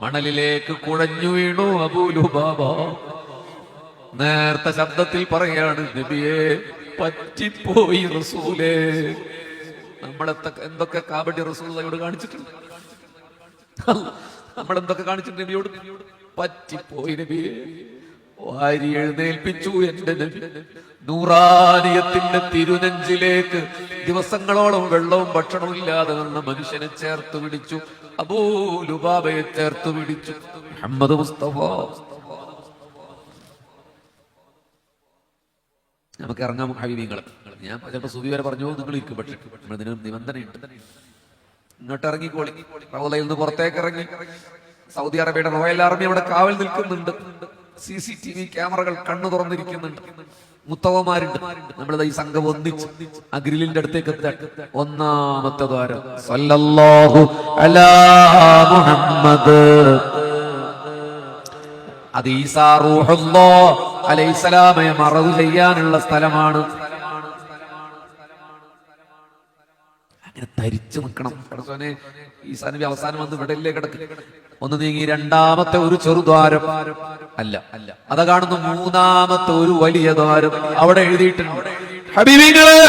മണലിലേക്ക് കുഴഞ്ഞു വീണു അബൂ ലുബാബ. നേർത്ത ശബ്ദത്തിൽ പറയാണ്, നബിയെ പറ്റിപ്പോയി റസൂലേ. എന്തൊക്കെ കാബഡി റസൂലയോട് കാണിച്ചിട്ടുണ്ട്, നമ്മളെന്തൊക്കെ കാണിച്ചിട്ടുണ്ട് നബിയോട്. പറ്റിപ്പോയി നബിയെ. വാരി എഴുന്നേൽപ്പിച്ചു എന്റെ നബി. നൂറാനിയത്തിന്റെ തിരുനെഞ്ചിലേക്ക് ദിവസങ്ങളോളം വെള്ളവും ഭക്ഷണവും ഇല്ലാതെ വന്ന മനുഷ്യനെ ചേർത്ത് പിടിച്ചു. അബൂ ലുബാബയെ ചേർത്ത് പിടിച്ചു. മുഹമ്മദ് മുസ്തഫ. നമുക്ക് ഇറങ്ങാം ഹബീബിങ്ങൾ. ഞാൻ ചിലപ്പോൾ സുബി വരെ പറഞ്ഞു നിങ്ങൾ ഇരിക്കും, പക്ഷേ ഇതിന് നിബന്ധനയുണ്ട്. ഇങ്ങോട്ട് ഇറങ്ങിക്കോളി. റൗളയിൽ നിന്ന് പുറത്തേക്ക് ഇറങ്ങി. സൗദി അറേബ്യയുടെ റോയൽ ആർമി അവിടെ കാവൽ നിൽക്കുന്നുണ്ട്. CCTV ക്യാമറകൾ കണ്ണു തുറന്നിരിക്കുന്നുണ്ട്. മുത്തവന്മാരുണ്ട്. നമ്മളിത് ഈ സംഘം ഒന്നിച്ച് ആ ഗ്രില്ലിന്റെ അടുത്തേക്ക് എത്താൻ. ഒന്നാമത്തെ ദ്വാരം സല്ലല്ലാഹു അലാ മുഹമ്മദ്. അത് ഈസാ റൂഹുല്ലാഹ് അലൈഹിസ്സലാമയെ മറവ് ചെയ്യാനുള്ള സ്ഥലമാണ്. അങ്ങനെ ധരിച്ചു നിൽക്കണം. പടച്ചോനെ, ഈസാ നബി അവസാനം വന്ന് ഇവിടെയല്ലേ കിടക്ക്. ഒന്ന് നീങ്ങി രണ്ടാമത്തെ ഒരു ചെറുദ്വാരം അല്ല, അതാ കാണുന്നു മൂന്നാമത്തെ ഒരു വലിയ ദ്വാരം. അവിടെ എഴുതിയിട്ടുണ്ട് ഹബീബികളെ.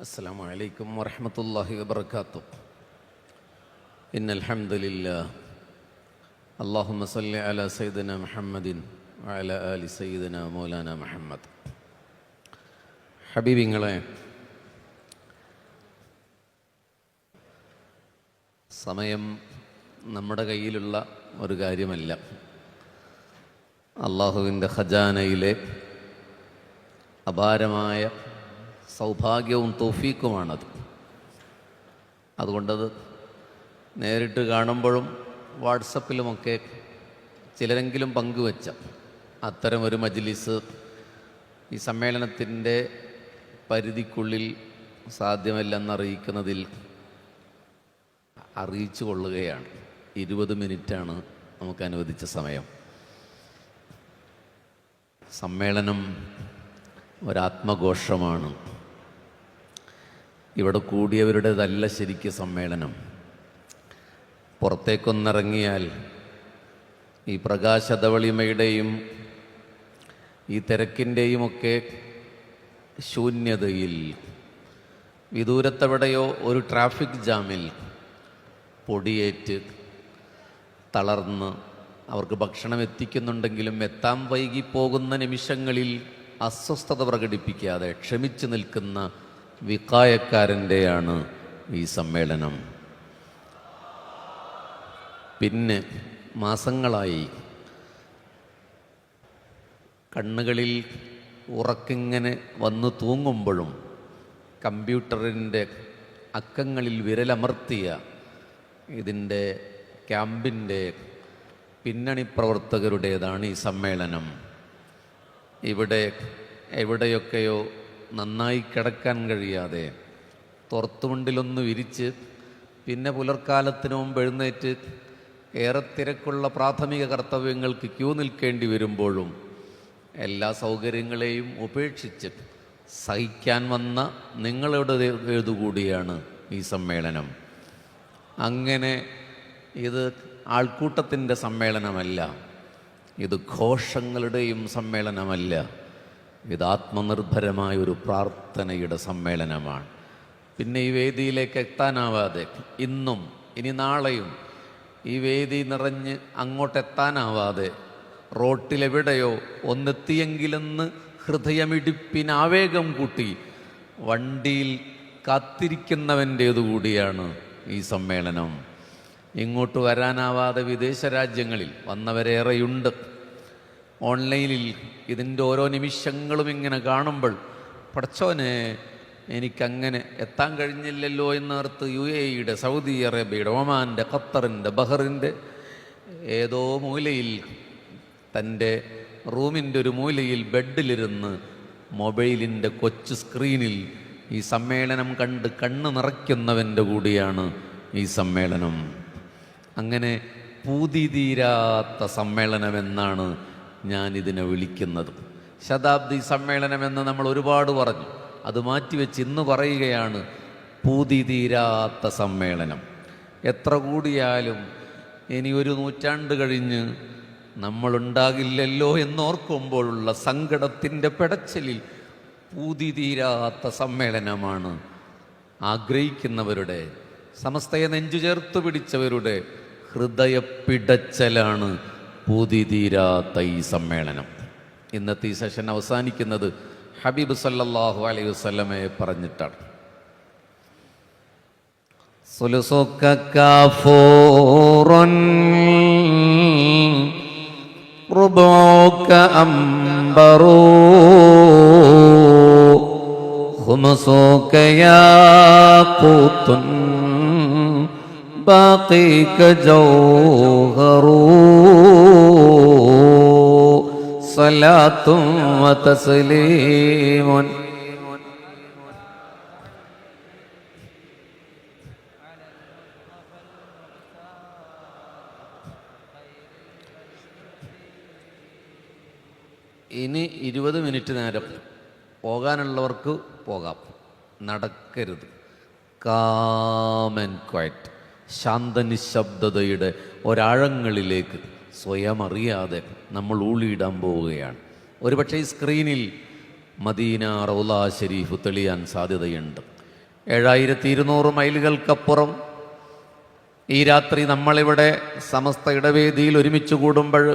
അസ്സലാമു അലൈക്കും വറഹ്മത്തുള്ളാഹി വബറകാതുഹു. ഇന്നൽ ഹംദുലില്ലാഹ് അല്ലാഹുമ്മ സ്വല്ലി അലാ സയ്യിദിനാ മുഹമ്മദിൻ വഅലാ ആലി സയ്യിദിനാ മൗലാനാ മുഹമ്മദ്. ഹബീബിങ്ങളെ, സമയം നമ്മുടെ കയ്യിലുള്ള ഒരു കാര്യമല്ല. അല്ലാഹുവിൻ്റെ ഖജാനയിലെ അപാരമായ സൗഭാഗ്യവും തൗഫീക്കുമാണത്. അതുകൊണ്ടത് നേരിട്ട് കാണുമ്പോഴും വാട്സപ്പിലുമൊക്കെ ചിലരെങ്കിലും പങ്കുവച്ച അത്തരം ഒരു മജ്ലിസ് ഈ സമ്മേളനത്തിൻ്റെ പരിധിക്കുള്ളിൽ സാധ്യമല്ലെന്നറിയിക്കുന്നതിൽ അറിയിച്ചു കൊള്ളുകയാണ്. 20 മിനിറ്റാണ് നമുക്ക് അനുവദിച്ച സമയം. സമ്മേളനം ഒരാത്മഘോഷമാണ്. ഇവിടെ കൂടിയവരുടേതല്ല ശരിക്കും സമ്മേളനം. പുറത്തേക്കൊന്നിറങ്ങിയാൽ ഈ പ്രകാശധവളിമയുടെയും ഈ തിരക്കിൻ്റെയുമൊക്കെ ശൂന്യതയിൽ വിദൂരത്തെവിടെയോ ഒരു ട്രാഫിക് ജാമിൽ പൊടിയേറ്റ് തളർന്ന് അവർക്ക് ഭക്ഷണം എത്തിക്കുന്നുണ്ടെങ്കിലും എത്താൻ വൈകിപ്പോകുന്ന നിമിഷങ്ങളിൽ അസ്വസ്ഥത പ്രകടിപ്പിക്കാതെ ക്ഷമിച്ചു നിൽക്കുന്ന വികായക്കാരൻ്റെയാണ് ഈ സമ്മേളനം. പിന്നെ മാസങ്ങളായി കണ്ണുകളിൽ ഉറക്കിങ്ങനെ വന്നു തൂങ്ങുമ്പോഴും കമ്പ്യൂട്ടറിൻ്റെ അക്കങ്ങളിൽ വിരലമർത്തിയ ഇതിൻ്റെ ക്യാമ്പിൻ്റെ പിന്നണി പ്രവർത്തകരുടേതാണ് ഈ സമ്മേളനം. ഇവിടെ എവിടെയൊക്കെയോ നന്നായി കിടക്കാൻ കഴിയാതെ തുറത്തുമുണ്ടിലൊന്ന് വിരിച്ച് പിന്നെ പുലർക്കാലത്തിന് മുമ്പ് എഴുന്നേറ്റ് ഏറെ തിരക്കുള്ള പ്രാഥമിക കർത്തവ്യങ്ങൾക്ക് ക്യൂ നിൽക്കേണ്ടി വരുമ്പോഴും എല്ലാ സൗകര്യങ്ങളെയും ഉപേക്ഷിച്ച് സഹിക്കാൻ വന്ന നിങ്ങളുടേതുകൂടിയാണ് ഈ സമ്മേളനം. അങ്ങനെ ഇത് ആൾക്കൂട്ടത്തിൻ്റെ സമ്മേളനമല്ല, ഇത് ഘോഷങ്ങളുടെയും സമ്മേളനമല്ല, ഇത് ആത്മനിർഭരമായൊരു പ്രാർത്ഥനയുടെ സമ്മേളനമാണ്. പിന്നെ ഈ വേദിയിലേക്ക് എത്താനാവാതെ ഇന്നും ഇനി നാളെയും ഈ വേദി നിറഞ്ഞ് അങ്ങോട്ടെത്താനാവാതെ റോട്ടിലെവിടെയോ ഒന്നെത്തിയെങ്കിലെന്ന് ഹൃദയമിടിപ്പിനാവേഗം കൂട്ടി വണ്ടിയിൽ കാത്തിരിക്കുന്നവൻ്റേതുകൂടിയാണ് ഈ സമ്മേളനം. ഇങ്ങോട്ട് വരാനാവാതെ വിദേശ രാജ്യങ്ങളിൽ വന്നവരേറെയുണ്ട്. ഓൺലൈനിൽ ഇതിൻ്റെ ഓരോ നിമിഷങ്ങളും ഇങ്ങനെ കാണുമ്പോൾ പടച്ചോനെ എനിക്കങ്ങനെ എത്താൻ കഴിഞ്ഞില്ലല്ലോ എന്നോർത്ത് UAE-യുടെ, സൗദി അറേബ്യയുടെ, ഒമാൻ്റെ, ഖത്തറിൻ്റെ, ബഹറിൻ്റെ ഏതോ മൂലയിൽ തൻ്റെ റൂമിൻ്റെ ഒരു മൂലയിൽ ബെഡിലിരുന്ന് മൊബൈലിൻ്റെ കൊച്ചു സ്ക്രീനിൽ ഈ സമ്മേളനം കണ്ട് കണ്ണ് നിറയ്ക്കുന്നവൻ്റെ കൂടിയാണ് ഈ സമ്മേളനം. അങ്ങനെ പൂതി തീരാത്ത സമ്മേളനമെന്നാണ് ഞാനിതിനെ വിളിക്കുന്നത്. ശതാബ്ദി സമ്മേളനം എന്ന് നമ്മൾ ഒരുപാട് പറഞ്ഞു. അത് മാറ്റിവെച്ച് ഇന്ന് പറയുകയാണ് പൂതി തീരാത്ത സമ്മേളനം. എത്ര കൂടിയാലും ഇനി ഒരു നൂറ്റാണ്ട് കഴിഞ്ഞ് നമ്മളുണ്ടാകില്ലല്ലോ എന്നോർക്കുമ്പോഴുള്ള സങ്കടത്തിൻ്റെ പെടച്ചിലിൽ പൂതി തീരാത്ത സമ്മേളനമാണ്. ആഗ്രഹിക്കുന്നവരുടെ, സമസ്തയെ നെഞ്ചു ചേർത്ത് പിടിച്ചവരുടെ ഹൃദയപ്പിടച്ചലാണ് പൂതി തീരാത്ത ഈ സമ്മേളനം. ഇന്നത്തെ ഈ സെഷൻ അവസാനിക്കുന്നത് ഹബീബ് സല്ലല്ലാഹു അലൈഹി വസല്ലമയെ പറഞ്ഞിട്ടാണ്. സുലുസുക കാഫൂറുൻ റുബുക അംബറൂ ഖുമസുക യാഖൂതുൻ ബാഖിക ജൗഹറൂ സലാത്തും വ തസ്ലീമുൻ. ഇനി 20 മിനിറ്റ് നേരം പോകാനുള്ളവർക്ക് പോകാം, നടക്കരുത്. കാം ആൻഡ് ക്വയറ്റ്, ശാന്തനിശബ്ദതയുടെ ഒരാഴങ്ങളിലേക്ക് സ്വയം അറിയാതെ നമ്മൾ ഊളിയിടാൻ പോവുകയാണ്. ഒരുപക്ഷെ ഈ സ്ക്രീനിൽ മദീന റൗള ഷരീഫ് തെളിയാൻ സാധ്യതയുണ്ട്. 7200 മൈലുകൾക്കപ്പുറം ഈ രാത്രി നമ്മളിവിടെ സമസ്ത ഇടവേദിയിൽ ഒരുമിച്ച് കൂടുമ്പോൾ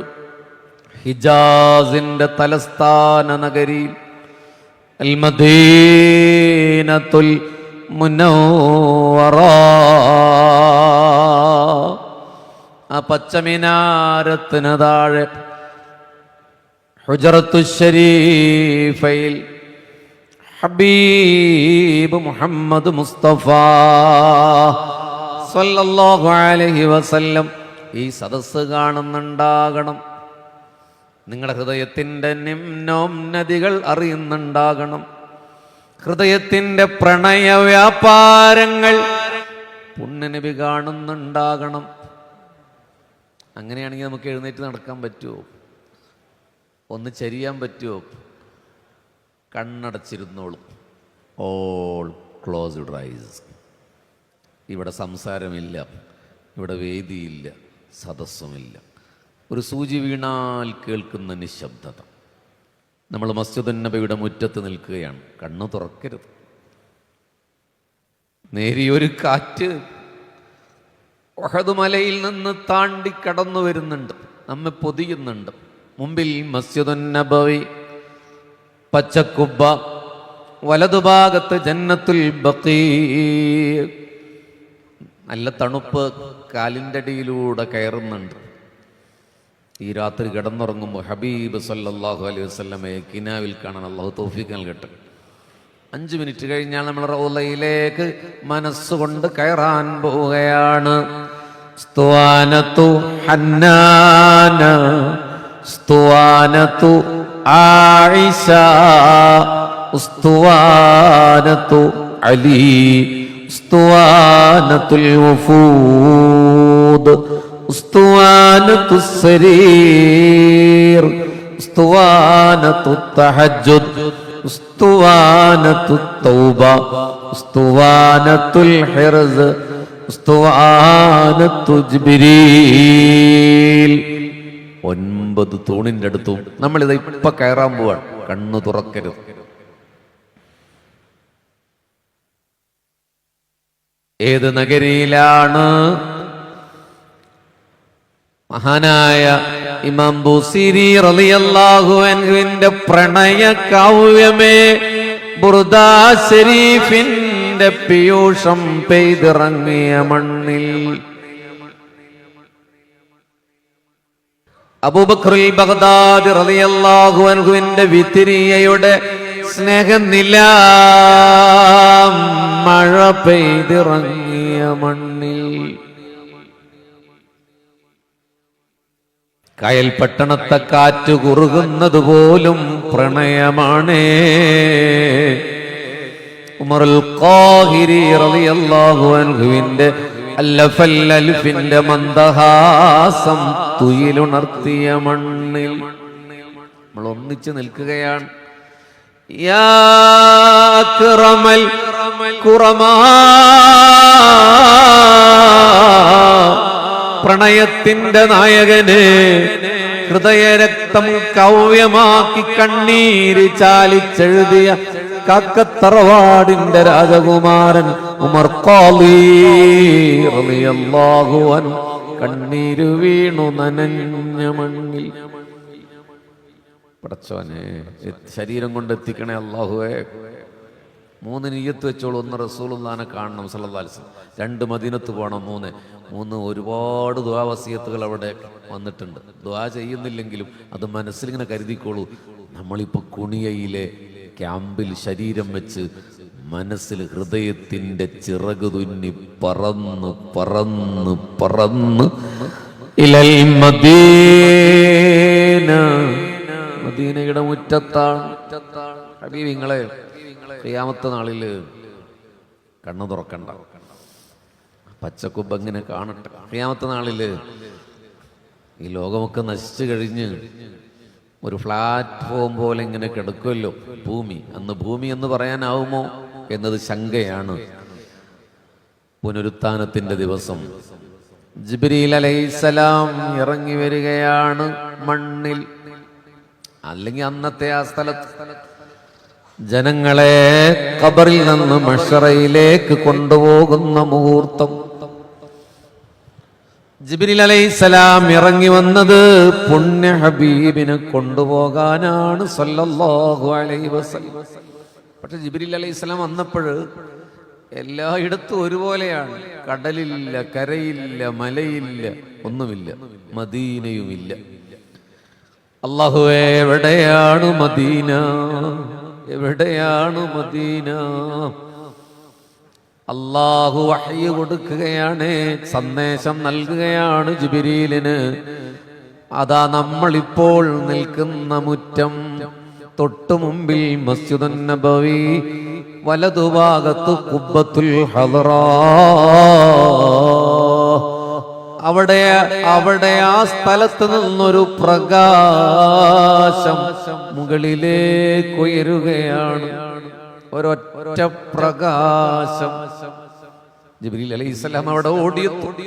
ഹിജാസിൻ്റെ തലസ്ഥാന നഗരി അൽ മദീനത്തുൽ മുനവ്വറ, ആ പച്ചമിനാരത്തിന് താഴെ ഹുജറത്തു ശരീഫയിൽ ഹബീബ് മുഹമ്മദ് മുസ്തഫ സല്ലല്ലാഹു അലൈഹി വസല്ലം ഈ സദസ്സ് കാണുന്നുണ്ടാകണം. നിങ്ങളുടെ ഹൃദയത്തിൻ്റെ നിമ്നോന്നതികൾ അറിയുന്നുണ്ടാകണം. ഹൃദയത്തിൻ്റെ പ്രണയ വ്യാപാരങ്ങൾ പുണ്യനബി കാണുന്നുണ്ടാകണം. അങ്ങനെയാണെങ്കിൽ നമുക്ക് എഴുന്നേറ്റ് നടക്കാൻ പറ്റുമോ? ഒന്ന് ചരിയാൻ പറ്റുമോ? കണ്ണടച്ചിരുന്നോളും. All closed eyes. ഇവിടെ സംസാരമില്ല, ഇവിടെ വേദിയില്ല, സദസ്സുമില്ല. ഒരു സൂചി വീണാൽ കേൾക്കുന്ന നിശബ്ദത. നമ്മൾ മസ്ജിദുൻ നബിയുടെ മുറ്റത്ത് നിൽക്കുകയാണ്. കണ്ണു തുറക്കരുത്. നേരിയൊരു കാറ്റ് ഉഹദ് മലയിൽ നിന്ന് താണ്ടി കടന്നു വരുന്നുണ്ട്, നമ്മെ പൊതിയുന്നുണ്ട്. മുമ്പിൽ മസ്ജിദുൻ നബവി, പച്ചക്കുബ്ബ, വലതുഭാഗത്ത് ജന്നത്തുൽ ബഖീ. നല്ല തണുപ്പ് കാലിൻ്റെ അടിയിലൂടെ കയറുന്നുണ്ട്. ഈ രാത്രി കിടന്നുറങ്ങുമ്പോൾ ഹബീബ് സല്ലല്ലാഹു അലൈഹി വസല്ലമയെ കിനാവിൽ കാണാൻ അല്ലാഹു തൗഫീഖ് നൽകട്ടെ. 5 മിനിറ്റ് കഴിഞ്ഞാൽ നമ്മൾ റൗളയിലേക്ക് മനസ്സുകൊണ്ട് കയറാൻ പോവുകയാണ്. സ്തുവാനത്തു ഹന്നാന, സ്തുവാനത്തു ആയിഷ, സ്തുവാനത്തു അലി, സ്തുവാനത്തുൽ വഫൂദ്, ഉസ്തുവാനത്തു സരീർ, ഉസ്തുവാനത്തു തഹജ്ജുദ്, ഉസ്തുവാനത്തു തൗബ, ഉസ്തുവാനത്തുൽ ഹിർസ്, ഉസ്തുവാനത്തു ജിബ്രീൽ. 9 തൂണിൻ്റെ അടുത്തും നമ്മളിത് ഇപ്പൊ കയറാൻ പോവാണ്. കണ്ണു തുറക്കരുത്. ഏത് നഗരിയിലാണ്? മഹാനായ ഇമാം ബുസീരി റളിയല്ലാഹു അൻഹുവിന്റെ പ്രണയ കാവ്യമേ, ബുർദാ ശരീഫിന്റെ പീയൂഷം പെയ്തിറങ്ങിയ മണ്ണിൽ അബൂബക്കറുൽ ബഗ്ദാദി റളിയല്ലാഹു അൻഹുവിന്റെ വിത്രിയയുടെ സ്നേഹനില മഴ പെയ്തിറങ്ങിയ മണ്ണിൽ കയൽ പട്ടണത്തെ കാറ്റ് കുറുകുന്നത് പോലും പ്രണയമാണേ. ഉമറുൽ ഖാഹിരി റളിയല്ലാഹു അൻഹുവിന്റെ അൽഫിന്റെ മന്ദഹാസം തുയിലുണർത്തിയ മണ്ണിൽ ഒന്നിച്ച് നിൽക്കുകയാണ്. യാ അക്റമൽ ഖുറമാ, പ്രണയത്തിന്റെ നായകന്, ഹൃദയരക്തം കവ്യമാക്കി കണ്ണീര് ചാലിച്ചെഴുതിയ കാക്കത്തറവാടിന്റെ രാജകുമാരൻ ഉമർ ഖാലി റളിയല്ലാഹു അൻഹു കണ്ണീര് വീണു നനഞ്ഞ മണ്ണിൽ. പടച്ചോനെ, ശരീരം കൊണ്ട് എത്തിക്കണേ അല്ലാഹുവേ. 3 നിയ്യത്ത് വെച്ചോളൂ. 1 റസൂലുള്ളാഹിനെ കാണണം സല്ലല്ലാഹു അലൈഹി വസല്ലം, 2 മദീനത്ത് പോകണം, 3 ഒരുപാട് ദുആ വസിയത്തുകൾ അവിടെ വന്നിട്ടുണ്ട്. ദുആ ചെയ്യുന്നില്ലെങ്കിലും അത് മനസ്സിലിങ്ങനെ കരുതിക്കോളൂ. നമ്മളിപ്പോൾ കുണിയയിലെ ക്യാമ്പിൽ ശരീരം വെച്ച് മനസ്സിൽ ഹൃദയത്തിന്റെ ചിറക് തുന്നി പറന്ന് പറന്ന് പറന്ന് ഇലൽ മദീന, മദീനയുടെ മുറ്റത്താണ്. ഹബീബിങ്ങളെ, ഖിയാമത്ത് നാളില് കണ്ണു തുറക്കണ്ട, പച്ചക്കുബ്ബ ഇങ്ങനെ കാണട്ടെ. ഖിയാമത്ത് നാളില് ഈ ലോകമൊക്കെ നശിച്ചു കഴിഞ്ഞ് ഒരു പ്ലാറ്റ്ഫോം പോലെ ഇങ്ങനെ കിടക്കുമല്ലോ ഭൂമി. അന്ന് ഭൂമി എന്ന് പറയാനാവുമോ എന്നത് ശങ്കയാണ്. പുനരുത്ഥാനത്തിന്റെ ദിവസം ജിബ്രീൽ അലൈഹിസ്സലാം ഇറങ്ങി വരികയാണ് മണ്ണിൽ, അല്ലെങ്കിൽ അന്നത്തെ ആ സ്ഥലത്ത് ജനങ്ങളെ ഖബറിൽ നിന്ന് മഹ്ശറയിലേക്ക് കൊണ്ടുപോകുന്ന മുഹൂർത്തം. ജിബ്രീൽ അലൈഹിസ്സലാം ഇറങ്ങി വന്നത് പുണ്യ ഹബീബിനെ കൊണ്ടുപോകാനാണ് സല്ലല്ലാഹു അലൈഹി വസല്ലം. പക്ഷെ ജിബ്രീൽ അലൈഹിസ്സലാം വന്നപ്പോൾ എല്ലായിടത്തും ഒരുപോലെയാണ്. കടലില്ല, കരയില്ല, മലയില്ല, ഒന്നുമില്ല, മദീനയുമില്ല. അല്ലാഹുവേ, എവിടെയാണ് മദീന? എവിടെയാണ് മദീന? അല്ലാഹു വഹ്യ് കൊടുക്കുകയാണ്, സന്ദേശം നൽകുകയാണ് ജിബ്രീലിന്. അതാ നമ്മളിപ്പോൾ നിൽക്കുന്ന മുറ്റം, തൊട്ടു മുമ്പിൽ മസ്ജിദുൻ നബവി, വലതുഭാഗത്ത് ഖുബ്ബത്തുൽ ഹദറാ. അവിടെ ആ സ്ഥലത്ത് നിന്നൊരു പ്രകാശം മുകളിലേക്ക് ഉയരുകയാണ്. ഒരൊറ്റ പ്രകാശം. ജിബ്രീൽ അലൈഹിസ്സലാം അവിടെ ഓടിയെത്തി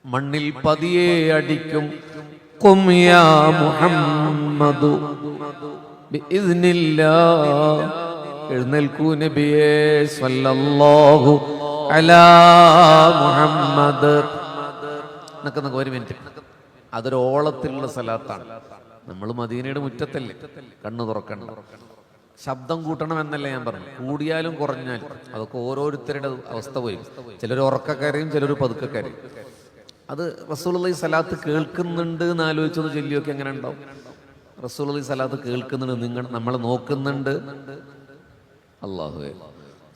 മണ്ണിൽ പതിയെ അടിക്കും. ഖും യാ മുഹമ്മദു ബിഇദ്നില്ലാഹ്, എഴുന്നേൽക്കൂ നബിയേ സ്വല്ലല്ലാഹു അലാ മുഹമ്മദ്. ഒരു മിനിറ്റ്, അതൊരു ഓളത്തിലുള്ള സലാത്താണ്. നമ്മൾ മദീനയുടെ മുറ്റത്തല്ലേ, കണ്ണു തുറക്കണം. ശബ്ദം കൂട്ടണം എന്നല്ല ഞാൻ പറഞ്ഞു, കൂടിയാലും കുറഞ്ഞാലും അതൊക്കെ ഓരോരുത്തരുടെ അവസ്ഥ വരും. ചിലർ ഉറക്കക്കാരെയും ചിലർ പതുക്കക്കാരെയും. അത് റസൂലുള്ളാഹി സ്വലാത്ത് കേൾക്കുന്നുണ്ട് എന്ന് ആലോചിച്ചത് ചൊല്ലിയൊക്കെ എങ്ങനെ ഉണ്ടാവും? റസൂലുള്ളാഹി സ്വലാത്ത് കേൾക്കുന്നുണ്ട്, നിങ്ങൾ നമ്മൾ നോക്കുന്നുണ്ട്. അല്ലാഹുവേ,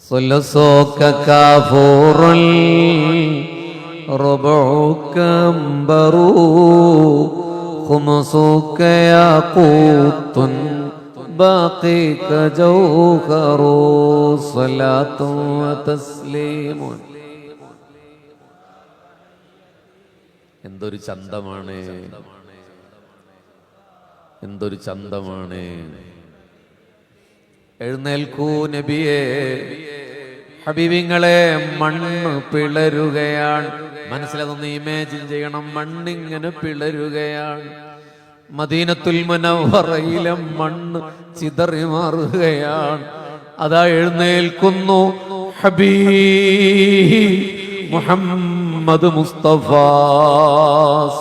സ്വല്ലസോക കാഫൂറുൽ റബഉക അംബറു ഖുമസുക യാഖൂത്തുൻ ബാഖിക ജൗഹറു സ്വലാത്തു വതസ്ലീമുൻ. എന്തൊരു ചന്തമാണ്, എന്തൊരു ചന്തമാണ്. എഴുന്നേൽക്കൂ നബിയേ. ഹബീബിങ്ങളെ, മണ്ണ് പിളരുകയാണ്. മനസ്സിലതൊന്ന് ഇമാജിൻ ചെയ്യണം. മണ്ണിങ്ങനെ പിളരുകയാണ്. മദീനത്തുൽ മുനവ്വറയിലെ മണ്ണ് ചിതറി മാറുകയാണ്. അതാ എഴുന്നേൽക്കുന്നു ഹബീബ് മുഹമ്മദ് മുസ്തഫ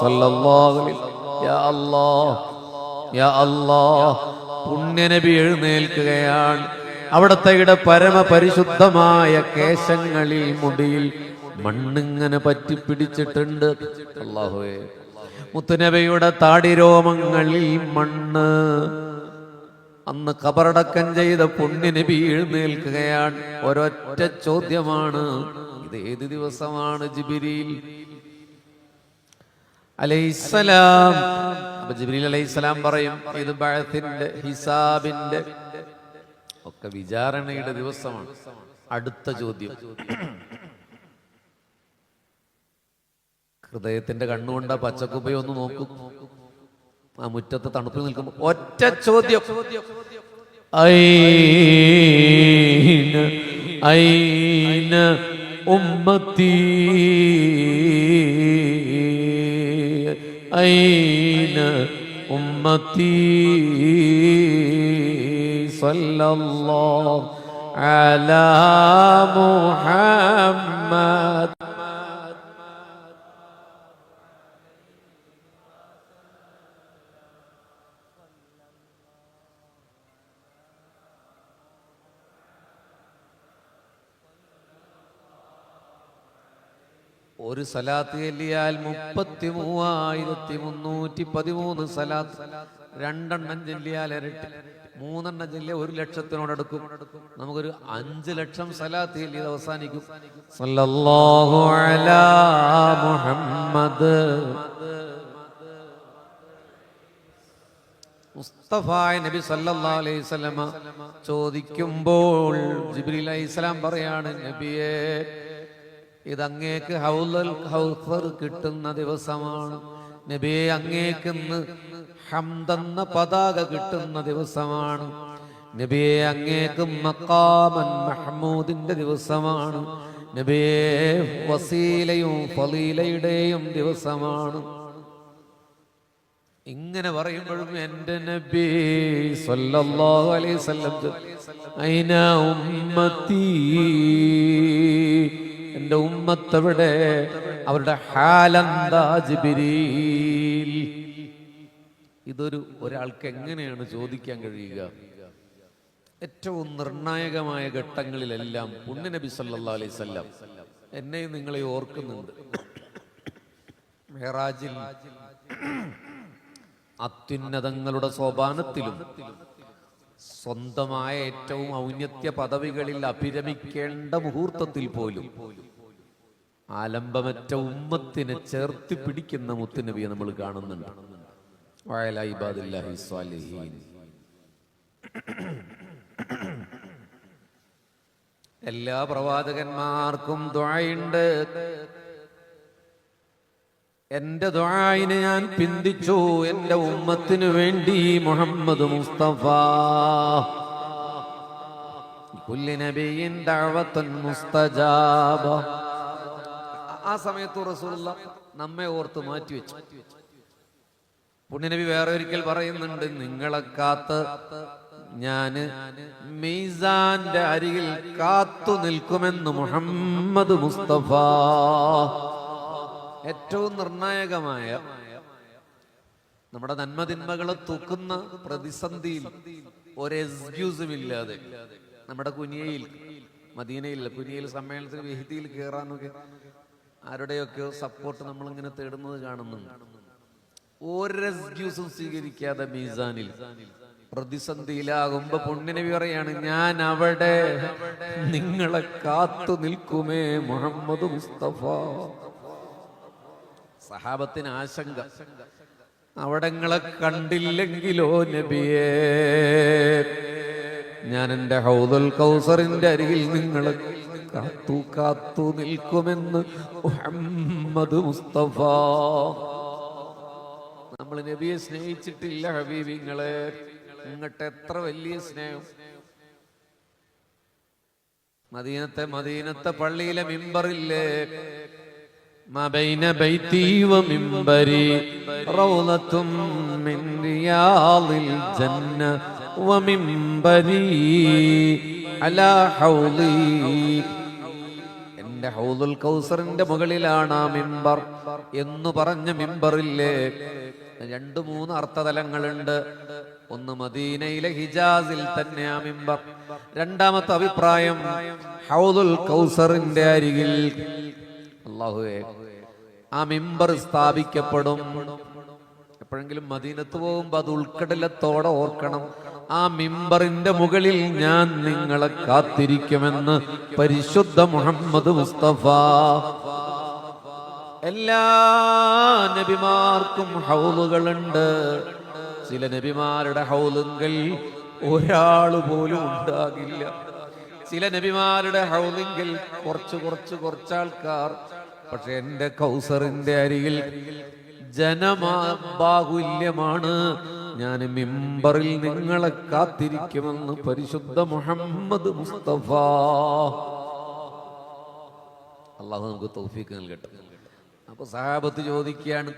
സല്ലല്ലാഹു അലൈഹി വസല്ലം. യാ അല്ലാഹ്, യാ അല്ലാഹ്. പുണ്യനബി എഴുന്നേൽക്കുകയാണ്. അവിടത്തെ പരമപരിശുദ്ധമായ കേശങ്ങളിൽ, മുടിയിൽ മണ്ണിങ്ങനെ പറ്റിപ്പിടിച്ചിട്ടുണ്ട്. അല്ലാഹുവേ, മുത്തുനബിയുടെ താടിരോമങ്ങളിൽ മണ്ണ്. അന്ന് ഖബറടക്കം ചെയ്ത പുണ്യനബി എഴുന്നേൽക്കുകയാണ്. ഒരൊറ്റ ചോദ്യമാണ്, ഇത് ഏത് ദിവസമാണ് ജിബ്രീൽ അലൈഹിസ്സലാം? അപ്പൊ ജിബ്രീൽ അലൈഹിസ്സലാം പറയും, ഇത് ബഅത്തിന്റെ, ഹിസാബിന്റെ ഒക്കെ വിചാരണയുടെ ദിവസമാണ്. അടുത്ത ചോദ്യം, ഹൃദയത്തിന്റെ കണ്ണുകൊണ്ട പച്ചക്കുപ്പയൊന്ന് നോക്കും. ആ മുറ്റത്ത് തണുപ്പിൽ നിൽക്കുമ്പോൾ ഒറ്റ ചോദ്യം, ഐന ഉമ്മത്തി ഐന ഉമ്മത്തി സല്ലല്ലാഹു അലാ മുഹമ്മദ്. ഒരു സലാത്ത് ചൊല്ലിയാൽ 33,313 സലാത്ത്. 2 എണ്ണം ചൊല്ലിയാൽ ഇരട്ടി, 3 എണ്ണം ചൊല്ലിയാൽ 1,00,000-നോടടുക്കും. നമുക്കൊരു 5 ലക്ഷം സലാത്ത് ചൊല്ലിയത് അവസാനിക്കും. സല്ലല്ലാഹു അലാ മുഹമ്മദ്. മുസ്തഫ നബി സല്ലല്ലാഹു അലൈഹി വസല്ലമ ചോദിക്കുമ്പോൾ ജിബ്രീൽ അലൈഹിസ്സലാം പറയാണ്, നബിയേ, ഇതങ്ങേക്ക് ഹൗലുൽ കൗസർ കിട്ടുന്ന ദിവസമാണ്. നബിയെ, അങ്ങേക്ക് ഇന്ന് ഹംദെന്ന പതാക കിട്ടുന്ന ദിവസമാണ്. നബിയെ, അങ്ങേക്ക് മഖാമൻ മഹ്മൂദിന്റെ ദിവസമാണ്. നബിയെ, വസീലയും ഫളീലയുടെയും ദിവസമാണ്. ഇങ്ങനെ പറയുമ്പോഴും എൻ്റെ നബി സല്ലല്ലാഹു അലൈഹി വസല്ലം ഐന ഉമ്മത്തി, എൻ്റെ ഉമ്മത്തെവിടെ, അവരുടെ ഹാലെന്താ ജിബ്രീൽ? ഒരാൾക്ക് എങ്ങനെയാണ് ചോദിക്കാൻ കഴിയുക? ഏറ്റവും നിർണായകമായ ഘട്ടങ്ങളിലെല്ലാം പുണ്യനബി സല്ലല്ലാഹു അലൈഹി വസല്ലം എന്നെയും നിങ്ങളെ ഓർക്കുന്നുണ്ട്. മെഹറാജിൽ അത്യുന്നതങ്ങളുടെ സോപാനത്തിലും സ്വന്തമായ ഏറ്റവും ഔന്നത്യ പദവികളിൽ അഭിരമിക്കേണ്ട മുഹൂർത്തത്തിൽ പോലും ആലംബമറ്റ ഉമ്മത്തിനെ ചേർത്ത് പിടിക്കുന്ന മുത്തുനബിയെ നമ്മൾ കാണുന്നുണ്ട്. വഅലാ ഇബാദില്ലാഹി സ്വാലിഹീൻ. എല്ലാ പ്രവാചകന്മാർക്കും ദുആയുണ്ട്. എന്റെ ദുആയിനെ ഞാൻ പിന്തിച്ചു എന്റെ ഉമ്മത്തിനു വേണ്ടി. മുഹമ്മദ് മുസ്തഫ കുല്ലി നബിയിൻ ദഅവത്തുൻ മുസ്തജാബ. ആ സമയത്ത് റസൂലുള്ളാഹ് നമ്മെ ഓർത്ത് മാറ്റിവെച്ചു. പുണ്യനബി വേറെ ഒരിക്കൽ പറയുന്നുണ്ട്, നിങ്ങളെ കാത്ത് ഞാന് മീസാന്റെ അരികിൽ കാത്തു നിൽക്കുമെന്ന് മുഹമ്മദ് മുസ്തഫ. ഏറ്റവും നിർണായകമായ നമ്മുടെ നന്മതിന്മകളെ തൂക്കുന്ന പ്രതിസന്ധിയിൽ ഒരു എക്സ്ക്യൂസും ഇല്ലാതെ നമ്മുടെ കുനിയയിൽ, മദീനയിൽ കുനിയയിൽ സമ്മേളനത്തിന് വേദിയിൽ കയറാനൊക്കെ ആരുടെയൊക്കെയോ സപ്പോർട്ട് നമ്മളിങ്ങനെ തേടുന്നത് കാണുന്നുണ്ട്. ഒരു എക്സ്ക്യൂസും സ്വീകരിക്കാതെ മീസാനിൽ പ്രതിസന്ധിയിലാകുമ്പോ പുണ്യനബി പറയാണ്, ഞാൻ അവിടെ നിങ്ങളെ കാത്തു നിൽക്കുമേ മുഹമ്മദ് മുസ്തഫ. സഹാബത്തിന് ആശങ്ക, അവിടങ്ങളെ കണ്ടില്ലെങ്കിലോ നബിയേ, ഞാൻ എൻ്റെ ഹൗദുൽ കൗസറിന്റെ അരികിൽ നിങ്ങളെ കാത്തു കാത്തു നിൽക്കുമെന്ന് മുഹമ്മദ് മുസ്തഫ. നമ്മൾ നബിയെ സ്നേഹിച്ചിട്ടില്ല ഹബീബിങ്ങളെ. ഇങ്ങട്ട് എത്ര വലിയ സ്നേഹം. മദീനത്തെ പള്ളിയിലെ മിമ്പറില്ലേ, മബൈന ബൈതി വ മിമ്പരി റൗളത്തും മിൻ റിയാദിൽ ജന്ന വ മിമ്പരി അലാ ഹൗളി. എന്റെ ഹൗദുൽ കൗസറിന്റെ മുകളിലാണ് ആ മിമ്പർ എന്ന് പറഞ്ഞ മിമ്പറില്ലേ. 2-3 അർത്ഥതലങ്ങളുണ്ട്. ഒന്ന് മദീനയിലെ ഹിജാസിൽ തന്നെ ആ മിമ്പർ. രണ്ടാമത്തെ അഭിപ്രായം ഹൗദുൽ കൗസറിന്റെ അരികിൽ അല്ലാഹുവേ ആ മിമ്പർ സ്ഥാപിക്കപ്പെടും. എപ്പോഴെങ്കിലും മദീനത്ത് പോകുമ്പോ അത് ഉൾക്കടലത്തോടെ ഓർക്കണം. ആ മിമ്പറിന്റെ മുകളിൽ ഞാൻ നിങ്ങളെ കാത്തിരിക്കുമെന്ന് പരിശുദ്ധ മുഹമ്മദ് മുസ്തഫ. എല്ലാ നബിമാർക്കും ഹൗലുകളുണ്ട്. ചില നബിമാരുടെ ഹൗലുങ്കൽ ഒരാൾ പോലും ഉണ്ടാകില്ല. ചില നബിമാരുടെ ഹൗലിങ്കിൽ കുറച്ചാൾക്കാർ. പക്ഷെ എന്റെ കൗസറിന്റെ അരികിൽ ജനബാഹുല്യമാണ്. ഞാൻ മിമ്പറിൽ നിങ്ങളെ കാത്തിരിക്കുമെന്ന് പരിശുദ്ധ മുഹമ്മദ് മുസ്തഫ. അള്ളാഹു നമുക്ക് തൗഫീഖ് നൽകട്ടെ. അപ്പൊ സഹാബത്ത് ചോദിക്കുകയാണ്,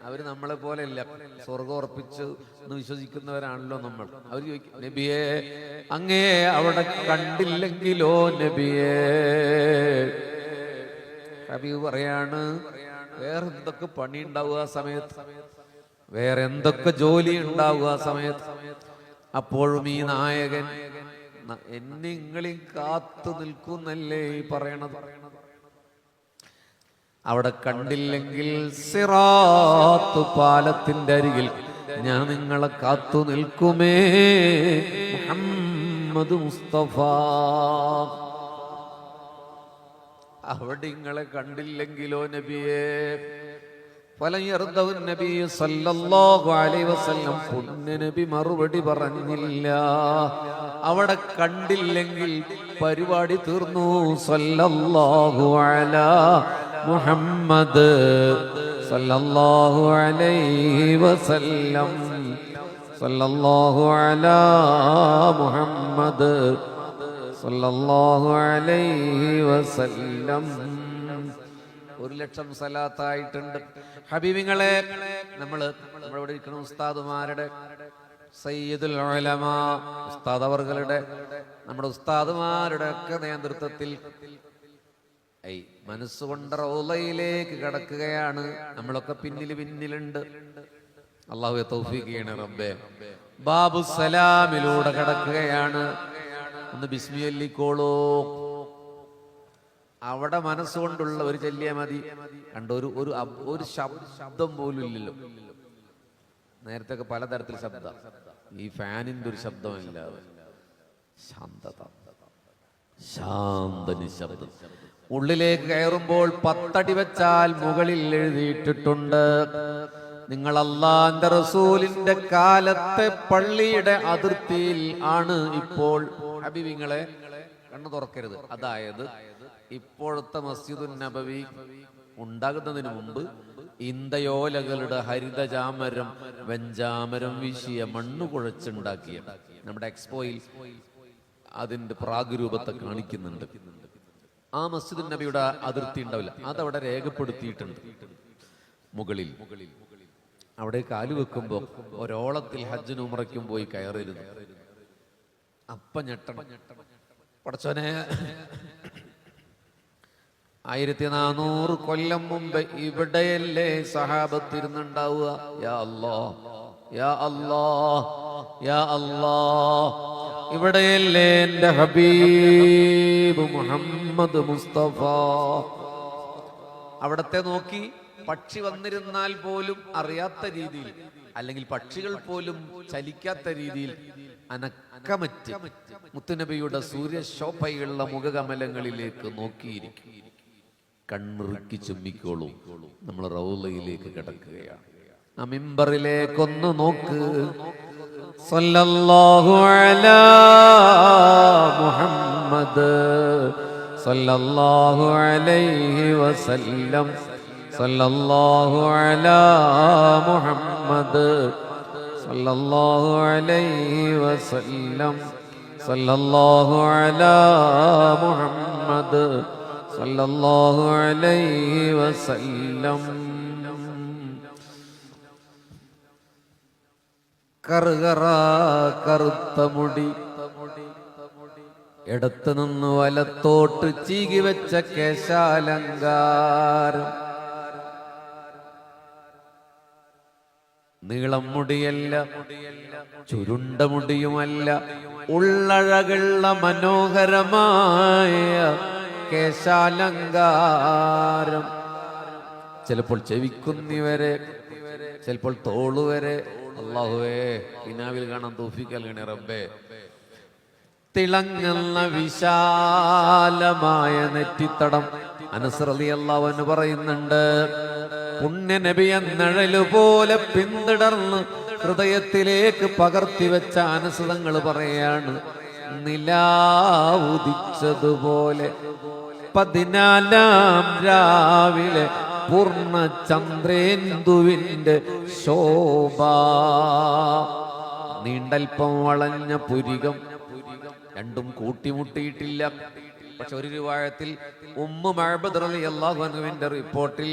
അവര് നമ്മളെ പോലെയല്ല, സ്വർഗം ഉറപ്പിച്ച് എന്ന് വിശ്വസിക്കുന്നവരാണല്ലോ നമ്മൾ. അവർ ചോദിക്കും, നബിയേ അങ്ങേ അവിടെ കണ്ടില്ലെങ്കിലോ നബിയേ? ഹബീബ് പറയാണ്, വേറെ എന്തൊക്കെ പണി ഉണ്ടാവുക ആ സമയത്ത്, വേറെ എന്തൊക്കെ ജോലി ഉണ്ടാവുക ആ സമയത്ത്. അപ്പോഴും ഈ നായകൻ എന്നെ നിങ്ങളെയും കാത്തു നിൽക്കുന്നല്ലേ ഈ പറയണത്. അവിടെ കണ്ടില്ലെങ്കിൽ സിറാത്ത് പാലത്തിന്റെ അരികിൽ ഞാൻ നിങ്ങളെ കാത്തു നിൽക്കുമേ മുഹമ്മദ് മുസ്തഫ. അവിടെ നിങ്ങളെ കണ്ടില്ലെങ്കിലോ നബിയേ? നബി സല്ലല്ലാഹു അലൈഹി വസല്ലം പുണ്യനബി മറുപടി പറഞ്ഞില്ല. അവിടെ കണ്ടില്ലെങ്കിൽ പരിപാടി തീർന്നു. സല്ലല്ലാഹു അലാ മുഹമ്മദ് സല്ലല്ലാഹു അലൈഹി വസല്ലം, സല്ലല്ലാഹു അലാ മുഹമ്മദ് സല്ലല്ലാഹു അലൈഹി വസല്ലം. 1,00,000 സലാത്തായിട്ടുണ്ട്. ഹബീബിങ്ങളെ, നമ്മളിവിടെ ഇരിക്കുന്ന ഉസ്താദുമാരുടെ, സയ്യിദുൽ ഉലമാ ഉസ്താദ് അവർകളുടെ, നമ്മുടെ ഉസ്താദുമാരുടെ ഒക്കെ നേതൃത്വത്തിൽ മനസ്സുകൊണ്ട് റൗളയിലേക്ക് കടക്കുകയാണ്. നമ്മളൊക്കെ പിന്നിലുണ്ട്. അല്ലാഹു തൗഫീഖ് ചെയ്യണേ റബ്ബേ. ബാബു സലാമിലൂടെ കടക്കുകയാണ്. ഒന്ന് ബിസ്മി ചൊല്ലിക്കോളൂ. അവിടെ മനസ്സുകൊണ്ടുള്ള ഒരു ചൊല്ലിയ മതി. കണ്ടോ, ഒരു ശബ്ദം പോലും ഇല്ലല്ലോ. നേരത്തെ ഒക്കെ പലതരത്തിൽ ശബ്ദം, ഈ ഫാനിന്റെ ഒരു ശബ്ദമില്ലാതെ ശാന്തത, ശാന്ത നിശബ്ദം. ഉള്ളിലേക്ക് കയറുമ്പോൾ 10 അടി വെച്ചാൽ മുകളിൽ എഴുതിയിട്ടിട്ടുണ്ട്, നിങ്ങൾ അല്ലാഹുവിന്റെ റസൂലിന്റെ കാലത്തെ പള്ളിയുടെ അതിർത്തിയിൽ ആണ് ഇപ്പോൾ. ഹബീബിങ്ങളെ, കണ്ണു തുറക്കരുത്. അതായത് ഇപ്പോഴത്തെ മസ്ജിദുൻ നബവി ഉണ്ടാകുന്നതിന് മുമ്പ് ഇന്ദയോലകളുടെ ഹരിതചാമരം, വെഞ്ചാമരം വീശിയ മണ്ണ് കുഴച്ചുണ്ടാക്കിയ നമ്മുടെ എക്സ്പോയിൽ അതിന്റെ പ്രാഗരൂപത്തെ കാണിക്കുന്നുണ്ട്. ആ മസ്ജിദുൻ നബിയുടെ അതിർത്തി ഉണ്ടാവില്ല, അതവിടെ രേഖപ്പെടുത്തിയിട്ടുണ്ട് മുകളിൽ. അവിടെ കാലു വെക്കുമ്പോ ഒരോളത്തിൽ ഹജ്ജിനും ഉംറയ്ക്കും പോയി കയറരുത്. അപ്പ ഞെട്ടണം. പടച്ചോനെ, 1400 കൊല്ലം മുമ്പ് ഇവിടെയല്ലേ സഹാബത്തിരുന്നുണ്ടാവുക? യാ അല്ലാഹ്, യാ അല്ലാഹ്, യാ അല്ലാഹ്, ഇവിടെയല്ലേ എന്റെ ഹബീബ് മുഹമ്മദ് മുസ്തഫ. അവിടത്തെ നോക്കി പക്ഷി വന്നിരുന്നാൽ പോലും അറിയാത്ത രീതിയിൽ, അല്ലെങ്കിൽ പക്ഷികൾ പോലും ചലിക്കാത്ത രീതിയിൽ അനക്കമറ്റ് മുത്തുനബിയുടെ സൂര്യശോഭയുള്ള മുഖകമലങ്ങളിലേക്ക് നോക്കിയിരിക്കും. കണ്ണിറുക്കി ചുമ്മിക്കോളൂ. നമ്മൾ റൗളയിലേക്ക് കിടക്കുകയാണ്. ആ മിമ്പറിലേക്കൊന്ന് നോക്ക്. സല്ലല്ലാഹു അലാ മുഹമ്മദ് സല്ലല്ലാഹു അലൈഹി വസല്ലം, സല്ലല്ലാഹു അലാ മുഹമ്മദ് സല്ലല്ലാഹു അലൈഹി വസല്ലം, സല്ലല്ലാഹു അലാ മുഹമ്മദ് സല്ലല്ലാഹു അലൈഹി വസല്ലം. കറുത്ത മുടി, ഇടത്തു നിന്ന് വലത്തോട്ട് ചീകി വെച്ച കേശാലങ്കാരം. നീളം മുടിയല്ല, ചുരുണ്ട മുടിയുമല്ല, ഉള്ളഴകുള്ള മനോഹരമായ കേശാലങ്കാരം. ചിലപ്പോൾ ചെവിക്കുന്നി വരെ, ചിലപ്പോൾ തോളുവരെ. അല്ലാഹുവേ, കിനാവിൽ കാണാൻ തൗഫീഖ് നൽകണേ റബ്ബേ. തിളങ്ങുന്ന വിശാലമായ നെറ്റിത്തടം. അനസ് റളിയല്ലാഹു അൻഹു പറയുന്നുണ്ട്, പുണ്യനബി നിഴല് പോലെ പിന്തുടർന്ന് ഹൃദയത്തിലേക്ക് പകർത്തിവെച്ച അനസ് തങ്ങൾ പറയാണ്, നിലാവുദിച്ചതുപോലെ 14-ാം രാവിലെ പൂർണ്ണ ചന്ദ്രേന്ദുവിന്റെ ശോഭ. നീണ്ടൽപ്പം വളഞ്ഞ പുരികം, രണ്ടും കൂട്ടിമുട്ടിയിട്ടില്ല. പക്ഷെ ഒരു റിവായത്തിൽ ഉമ്മു മഅബദ് റളിയല്ലാഹു അൻഹുവിന്റെ റിപ്പോർട്ടിൽ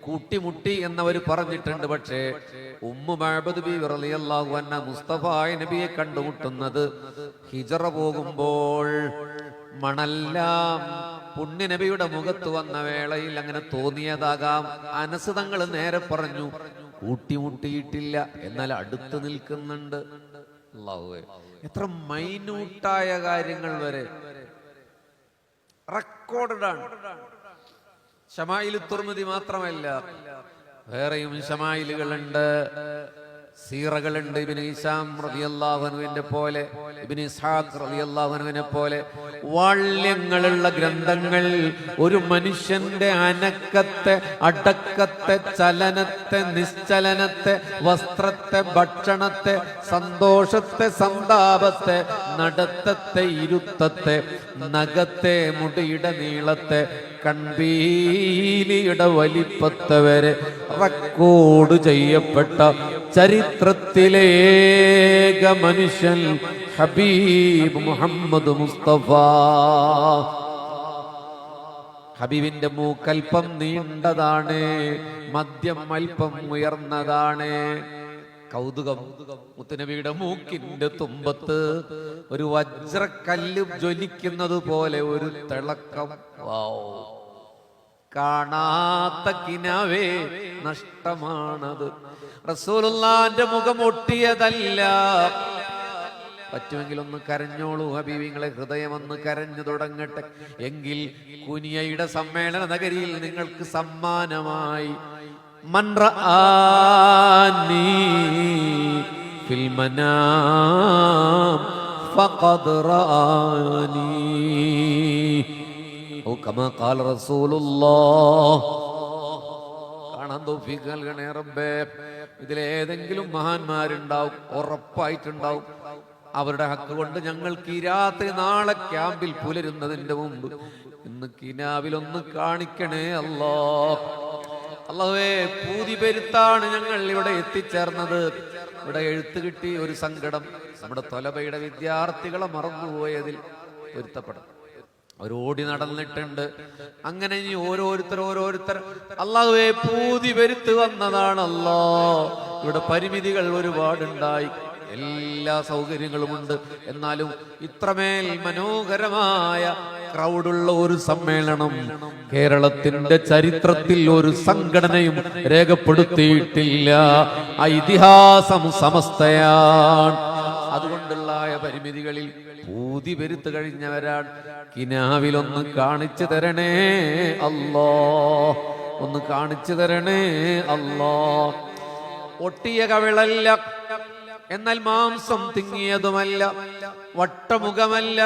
കൂട്ടിമുട്ടി എന്നവർ പറഞ്ഞിട്ടുണ്ട്. പക്ഷേ ഉമ്മു മഅബദ് ബീവി റളിയല്ലാഹു അൻഹ മുസ്തഫ നബിയെ കണ്ടുമുട്ടുന്നത് ഹിജറ പോകുമ്പോൾ മണെല്ലാം പുണ്യ നബിയുടെ മുഖത്ത് വന്ന വേളയിൽ അങ്ങനെ തോന്നിയതാകാം. അനസ് തങ്ങൾ നേരെ പറഞ്ഞു കൂട്ടിമുട്ടിയിട്ടില്ല, എന്നാൽ അടുത്ത് നിൽക്കുന്നുണ്ട്. അല്ലാഹുവേ, എത്ര മൈന്യൂട്ടായ കാര്യങ്ങൾ വരെ റെക്കോർഡഡ് ആണ്. ശമായിലു തുർമുദി മാത്രമല്ല, വേറെയും ശമായിലുകളുണ്ട്, സീറകളുണ്ട്. ഇബ്നു ഹിശാം റളിയല്ലാഹു അൻഹുവിനെ പോലെ, ഇബ്നു ഇസ്ഹാഖ് റളിയല്ലാഹു അൻഹുവിനെ പോലെ വാള്യങ്ങളുള്ള ഗ്രന്ഥങ്ങൾ ഒരു മനുഷ്യന്റെ അനക്കത്തെ, അടക്കത്തെ, ചലനത്തെ, നിശ്ചലനത്തെ, വസ്ത്രത്തെ, ഭക്ഷണത്തെ, സന്തോഷത്തെ, സന്താപത്തെ, നടത്തത്തെ, ഇരുത്തത്തെ, നഖത്തെ, മുടിയുടെ നീളത്തെ, കൺപീലിയുടെ വലിപ്പത്തെ വരെ റെക്കോർഡ് ചെയ്യപ്പെട്ട ചരിത്രത്തിലേക മനുഷ്യൻ ഹബീബ് മുഹമ്മദ് മുസ്തഫ. ഹബീബിന്റെ മൂക്കൽപ്പം നീണ്ടതാണ്, മദ്യം അല്പം ഉയർന്നതാണ്. കൗതുകം, മുത്തുനബിയുടെ മൂക്കിന്റെ തുമ്പത്ത് ഒരു വജ്രക്കല്ല് ജ്വലിക്കുന്നത് പോലെ ഒരു തിളക്കം. കാണാത്ത കിനാവേ നഷ്ടമാണത്. റസൂലുള്ളാന്റെ മുഖം ഒട്ടിയതല്ല. പറ്റുമെങ്കിൽ ഒന്ന് കരഞ്ഞോളൂ ഹബീബിങ്ങളെ, ഹൃദയം ഒന്ന് കരഞ്ഞു തുടങ്ങട്ടെ. എങ്കിൽ കുനിയയുടെ സമ്മേളന നഗരിയിൽ നിങ്ങൾക്ക് സമ്മാനമായി മൻ റആനി ഫിൽ മനാം ഫഖദ് റആനി ഓ കമാ ഖാല റസൂലുള്ളാഹ്. കാണാൻ തൗഫീഖ് നൽകണേ റബ്ബേ. ഇതിലേതെങ്കിലും മഹാന്മാരുണ്ടാവും, ഉറപ്പായിട്ടുണ്ടാവും. അവരുടെ ഹക്ക് കൊണ്ട് ഞങ്ങൾക്ക് ഈ രാത്രി നാളെ ക്യാമ്പിൽ പുലരുന്നതിന്റെ മുമ്പ് ഇന്ന് കിനാവിലൊന്ന് കാണിക്കണേ അല്ലാഹ്. അല്ലാഹുവേ, പൂതി പെരുത്താണ് ഞങ്ങൾ ഇവിടെ എത്തിച്ചേർന്നത്. ഇവിടെ എഴുത്ത് കിട്ടി ഒരു സങ്കടം, നമ്മുടെ തൊലബയുടെ വിദ്യാർത്ഥികളെ മറന്നുപോയതിൽ പൊരുത്തപ്പെടാം. അവരോടി നടന്നിട്ടുണ്ട്. അങ്ങനെ ഇനി ഓരോരുത്തർ അല്ലാഹുവേ പൂതി പെരുത്ത് വന്നതാണ് അല്ലാഹ്. ഇവിടെ പരിമിതികൾ ഒരുപാടുണ്ടായി, എല്ലാ സൗകര്യങ്ങളുമുണ്ട്. എന്നാലും ഇത്രമേൽ മനോഹരമായ ക്രൗഡുള്ള ഒരു സമ്മേളനം കേരളത്തിന്റെ ചരിത്രത്തിൽ ഒരു സംഘടനയും രേഖപ്പെടുത്തിയിട്ടില്ല. ആ ഇതിഹാസം സമസ്തയാണ്. അതുകൊണ്ടുള്ള പരിമിതികളിൽ പൂതി പെരുത്ത് കഴിഞ്ഞവരാണ്. കിനാവിലൊന്ന് കാണിച്ചു തരണേ അല്ലാ, ഒന്ന് കാണിച്ചു തരണേ അല്ലാ. ഒട്ടിയ കവിളല്ല, എന്നാൽ മാംസം തിങ്ങിയതുമല്ല, വട്ടമുഖമല്ല,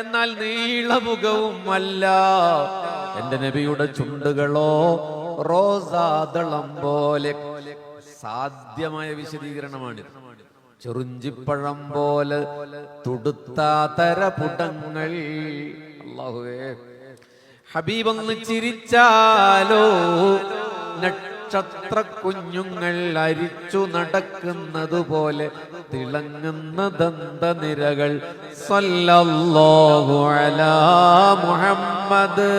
എന്നാൽ നീളമുഖവും അല്ല. എന്റെ നബിയുടെ ചുണ്ടുകളോ റോസാദളം പോലെ. സാധ്യമായ വിശദീകരണമാണിത്. ചെറുഞ്ചിപ്പഴം പോലെ തുടുത്താതര പുടങ്ങൾ. അല്ലാഹുവേ, ഹബീബൊന്ന് ചിരിച്ചാലോ നക്ഷത്ര കുഞ്ഞുങ്ങൾ അരിച്ചു നടക്കുന്നത് പോലെ തിളങ്ങുന്ന ദന്തനിരകൾ. സല്ലല്ലാഹു അലാ മുഹമ്മദ്.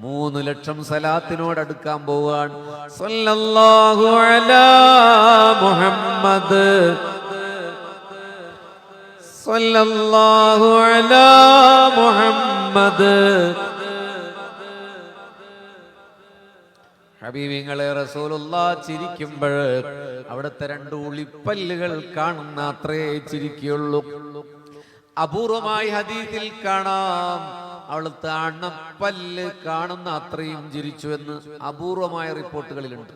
3 ലക്ഷം സലാത്തിനോട് അടുക്കാൻ പോവാൻ. സല്ലല്ലാഹു അലാ മുഹമ്മദ്, സല്ലല്ലാഹു അലാ മുഹമ്മദ്. ഹബീബിങ്ങളെ, റസൂലുള്ളാഹ് ചിരിക്കുമ്പോൾ അവിടുത്തെ 2 ഉളിപ്പല്ലുകൾ കാണുന്ന അത്രേ ചിരിക്കുള്ളൂ. അപൂർവമായി ഹദീസിൽ കാണാം അവിടുത്തെ അണപ്പല്ല് കാണുന്ന അത്രയും ചിരിച്ചു എന്ന് അപൂർവമായ റിപ്പോർട്ടുകളിലുണ്ട്.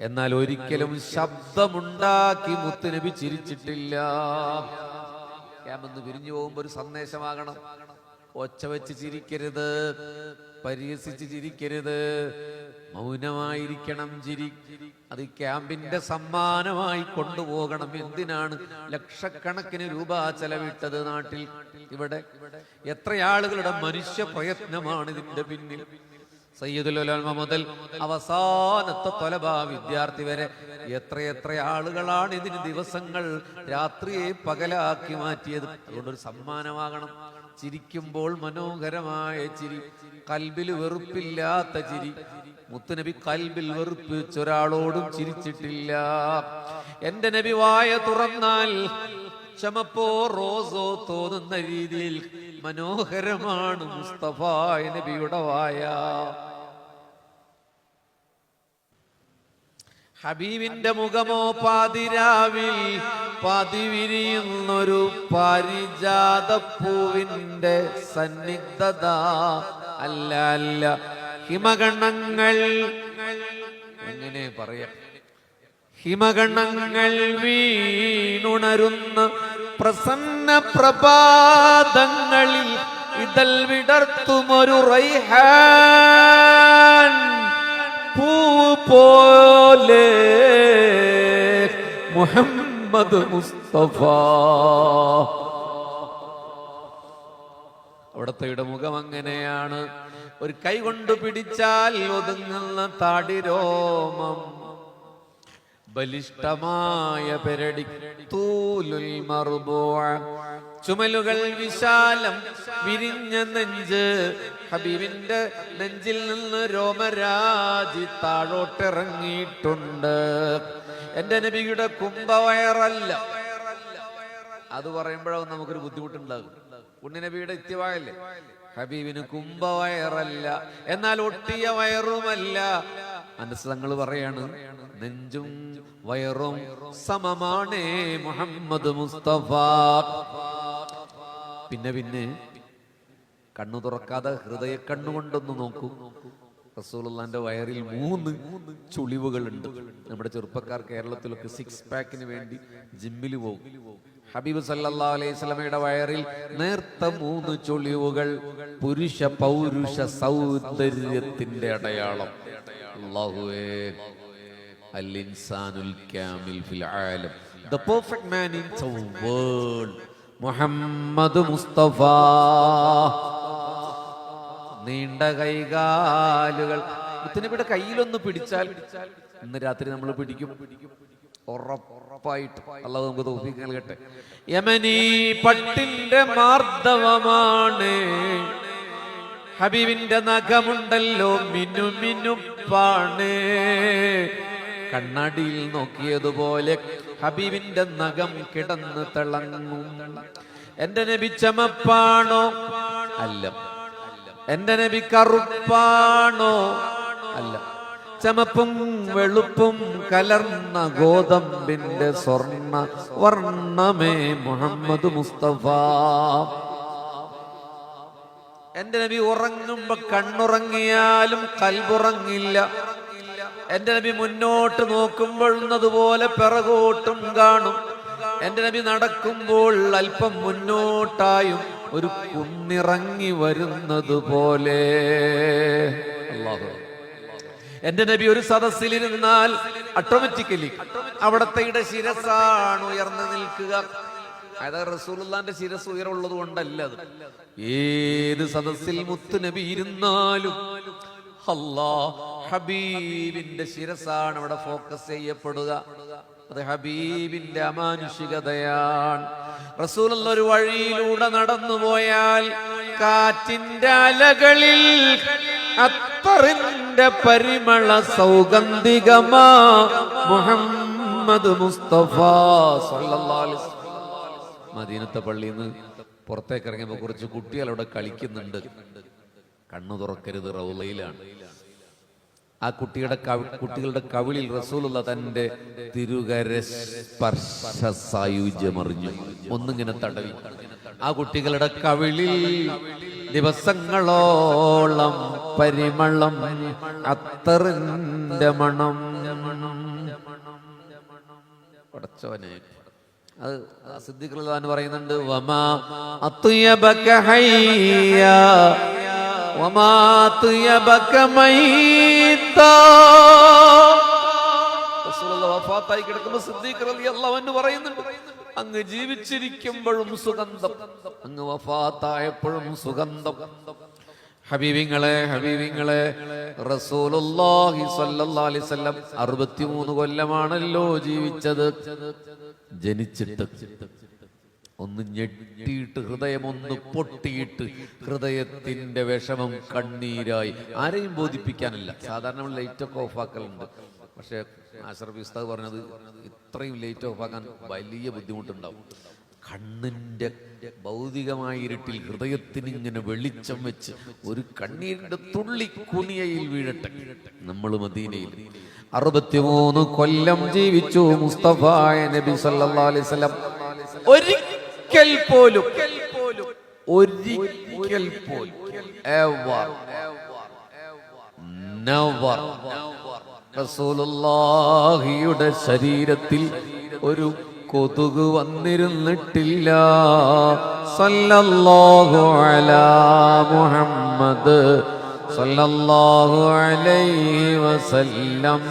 എന്നാൽ ഒരിക്കലും ശബ്ദമുണ്ടാക്കി മുത്തുനബി ചിരിച്ചിട്ടില്ല. ക്യാമ്പെന്ന് പിരിഞ്ഞു പോകുമ്പോ ഒരു സന്ദേശമാകണം. ഒച്ച വെച്ച് ചിരിക്കരുത്, പരിഹസിച്ച് ചിരിക്കരുത്, മൗനമായിരിക്കണം ചിരി. അത് ക്യാമ്പിന്റെ സമ്മാനമായി കൊണ്ടുപോകണം. എന്തിനാണ് ലക്ഷക്കണക്കിന് രൂപ ചെലവിട്ടത് നാട്ടിൽ? ഇവിടെ എത്ര ആളുകളുടെ മനുഷ്യ പ്രയത്നമാണ് ഇതിന്റെ പിന്നിൽ. സയ്യിദുൽ ഉലമ മുതൽ അവസാനത്തെ തൊലബ വിദ്യാർത്ഥി വരെ എത്രയെത്ര ആളുകളാണ് ഇതിന് ദിവസങ്ങൾ രാത്രിയെ പകലാക്കി മാറ്റിയത്. അതുകൊണ്ടൊരു സമ്മാനമാകണം. ചിരിക്കുമ്പോൾ മനോഹരമായ ചിരി, കൽബിൽ വെറുപ്പില്ലാത്ത ചിരി. മുത്തുനബി കൽബിൽ വെറുപ്പ് വെച്ചൊരാളോടും ചിരിച്ചിട്ടില്ല. എന്റെ നബി വായ തുറന്നാൽ ചമപ്പോ റോസോ തോന്നുന്ന രീതിയിൽ മനോഹരമാണ് മുസ്തഫ നബിയുടെ വായ. ഹബീബിന്റെ മുഖമോ പാതിരാവിൽ പതിവിരിയുന്നൊരു പാരിജാതപ്പൂവിന്റെ സന്നിഗ്ധത. അല്ല അല്ല, ഹിമഗണങ്ങൾ, എങ്ങനെ പറയാം, ഹിമഗണങ്ങൾ വീണുണരുന്ന പ്രസന്ന പ്രഭാതങ്ങളിൽ ഇതൽ വിടർത്തുമൊരു റൈഹാൻ പൂവ് പോലെ മുഹമ്മദ് മുസ്തഫ. അവിടത്തെ മുഖം അങ്ങനെയാണ്. ഒരു കൈ കൊണ്ട് പിടിച്ചാൽ ഒതുങ്ങുന്ന താടിരോമം, ബലിഷ്ഠമായ പെരടി, തൂലുൽ മർബൂഅ, ചുമലുകൾ വിശാലം, വിരിഞ്ഞ നെഞ്ച്. ഹബീബിന്റെ നെഞ്ചിൽ നിന്ന് രോമരാജി താഴോട്ടിറങ്ങിയിട്ടുണ്ട്. എന്റെ നബിയുടെ കുംഭവയറല്ല. അത് പറയുമ്പോഴാവും നമുക്കൊരു ബുദ്ധിമുട്ടുണ്ടാകും. ഉണ്ണിനബിയുടെ ഇത്തിവായല്ലേ. ഹബീബിന് കുംഭവയറല്ല, എന്നാൽ ഒട്ടിയ വയറുമല്ല. മനസ്സങ്ങൾ പറയാണ്, നെഞ്ചും വയറും സമമാണേ മുഹമ്മദ് മുസ്തഫ. പിന്നെ കണ്ണു തുറക്കാതെ ഹൃദയ കണ്ണുകൊണ്ടൊന്ന് നോക്കൂ. റസൂലുള്ളാന്റെ വയറിൽ 3 ചുളിവുകളുണ്ട്. നമ്മുടെ ചെറുപ്പക്കാർ കേരളത്തിലൊക്കെ 6 പാക്കിന് വേണ്ടി ജിമ്മിൽ പോകും. ഹബീബ് സല്ലല്ലാഹു അലൈഹി വസല്ലമയുടെ വയറിൽ നേർത്ത 3 ചുളിവുകൾ, പുരുഷ പൗരുഷ സൗന്ദര്യത്തിന്റെ അടയാളം. അല്ലാഹുവേ, അൽ ഇൻസാനുൽ കാമിൽ ഫിൽ ആലം, the perfect man in the world, Muhammad Mustafa. നീണ്ട കൈകാലുകൾ. മുത്തുനബിയുടെ കയ്യിലൊന്ന് പിടിച്ചാൽ, ഇന്ന് രാത്രി നമ്മൾ പിടിക്കും ഉറപ്പായിട്ട്. അല്ലാഹു നമുക്ക് തൗഫീഖ് നൽകട്ടെ. യമനി പട്ടിന്റെ മാർദ്ദവമാണ്. ഹബീബിന്റെ നഖമുണ്ടല്ലോ മിനുമിനുപ്പാണ്. കണ്ണാടിയിൽ നോക്കിയതുപോലെ ഹബീബിന്റെ നഖം കിടന്ന് തിളങ്ങും. എന്റെ നബി ചമപ്പാണോ? അല്ല. എന്റെ നബി കറുപ്പാണോ? അല്ല. ചമപ്പും വെളുപ്പും കലർന്ന ഗോതമ്പിന്റെ സ്വർണ്ണ വർണ്ണമേ മുഹമ്മദ് മുസ്തഫ. എന്റെ നബി ഉറങ്ങുമ്പോ കണ്ണുറങ്ങിയാലും കൽബുറങ്ങില്ല. എന്റെ നബി മുന്നോട്ട് നോക്കുമ്പോഴുന്നതുപോലെ പിറകോട്ടും കാണും. എന്റെ നബി നടക്കുമ്പോൾ അല്പം മുന്നോട്ടായും ഒരു കുന്നിറങ്ങി വരുന്നത് പോലെ. അല്ലാഹു. എന്റെ നബി ഒരു സദസ്സിലിരുന്നാൽ ഓട്ടോമാറ്റിക്കലി അവിടത്തെ ശിരസാണ് ഉയർന്നു നിൽക്കുക. അതായത് റസൂലുള്ളാന്റെ ശിരസ് ഉയർന്നുള്ളത് കൊണ്ടല്ല അത്. ഏത് സദസ്സിൽ മുത്തു നബി ഇരുന്നാലും ഹബീബിന്റെ ശിരസാണ് അവിടെ ഫോക്കസ് ചെയ്യപ്പെടുക. അത് ഹബീബിന്റെ അമാനുഷികതയാണ്. റസൂലുള്ള ഒരു വഴിയിലൂടെ നടന്നുപോയാൽ കാറ്റിന്റെ അലകളിൽ അത്തറിന്റെ പരിമള സൗഗന്ധികമാ മുഹമ്മദ് മുസ്തഫ സല്ലല്ലാഹു അലൈഹി വസല്ലം. മദീനത്തെ പള്ളിയിൽ നിന്ന് പുറത്തേക്ക് ഇറങ്ങിയപ്പോൾ കുറച്ച് കുട്ടികൾ അവിടെ കളിക്കുന്നുണ്ട്. കണ്ണു തുറക്കരുത്, റൗളയിലാണ്. ആ കുട്ടികളുടെ കവിളിൽ റസൂലുള്ള തന്റെ തിരുകര സ്പർശ സായുജ്യമറിഞ്ഞു. ഒന്നിങ്ങനെ തടവി. ആ കുട്ടികളുടെ കവിളിൽ ദിവസങ്ങളോളം പരിമളം, അത്തറിന്റെ മണം. പടച്ചോനെ, അത് സിദ്ദീഖ് റളിയല്ലാഹു അൻഹു പറയുന്നുണ്ട്, വമാ അത്യബക ഹയ്യ വമാ അത്യബക മൈതാ. റസൂലുള്ളാഹി വഫാത്തായി കിടക്കുമ്പോൾ സിദ്ദീഖ് റളിയല്ലാഹു അൻഹു പറയുന്നുണ്ട്, അങ്ങ് ജീവിച്ചിരിക്കുമ്പോഴും സുഗന്ധം, അങ്ങ് വഫാത്തായപ്പോഴും സുഗന്ധം. ഹബീബിങ്ങളെ റസൂലുള്ളാഹി സ്വല്ലല്ലാഹു അലൈഹി വസല്ലം 63 കൊല്ലമാണല്ലോ ജീവിച്ചത്. ജനിച്ചിട്ട് ഒന്ന് ഞെട്ടിയിട്ട് ഹൃദയം ഒന്ന് പൊട്ടിയിട്ട് ഹൃദയത്തിന്റെ വിഷമം കണ്ണീരായി. ആരെയും ബോധിപ്പിക്കാനല്ല, സാധാരണ നമ്മൾ ലൈറ്റ് ഒക്കെ ഓഫാക്കലുണ്ട്. പക്ഷെ അഷ്റഫ് ഉസ്താദ് പറഞ്ഞത് ഇത്രയും ലൈറ്റ് ഓഫാക്കാൻ വലിയ ബുദ്ധിമുട്ടുണ്ടാവും. കണ്ണിന്റെ ഭൗതികമായ ഇരുട്ടിൽ ഹൃദയത്തിന് ഇങ്ങനെ വെളിച്ചം വെച്ച് ഒരു കണ്ണീരിന്റെ തുള്ളി കുനിയയിൽ വീഴട്ടെ. നമ്മൾ മദീനയിൽ 63 കൊല്ലം ജീവിച്ചു മുസ്തഫ നബി സല്ലല്ലാഹു അലൈഹി വസല്ലം. ഒരിക്കൽ പോലും റസൂലുള്ളാഹിയുടെ ശരീരത്തിൽ ഒരു കൊതുക് വന്നിരുന്നിട്ടില്ല. സല്ലല്ലാഹു അലാ മുഹമ്മദ് സല്ലല്ലാഹു അലൈഹി വസല്ലം.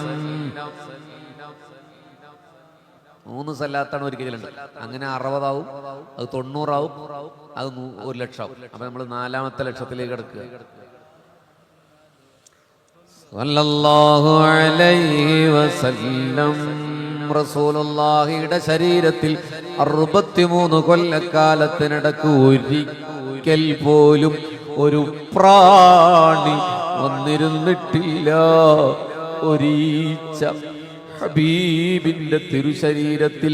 3 സലാത്താണ് ഒരിക്കലുണ്ട്. അങ്ങനെ 60 ആവും, അത് 90 ആവും, അത് 1,00,000 ആവും. അപ്പൊ നമ്മൾ 4ാമത്തെ ലക്ഷത്തിലേക്ക് കിടക്കുക. സല്ലല്ലാഹു അലൈഹി വസല്ലം. റസൂലുള്ളാഹിയുടെ ശരീരത്തിൽ 63 കൊല്ലക്കാലത്തിനിടക്ക് ഒരിക്കൽ പോലും ഒരു പ്രാണി വന്നിരുന്നിട്ടില്ല. ഒരീച്ച ഹബീബിന്റെ തിരുശരീരത്തിൽ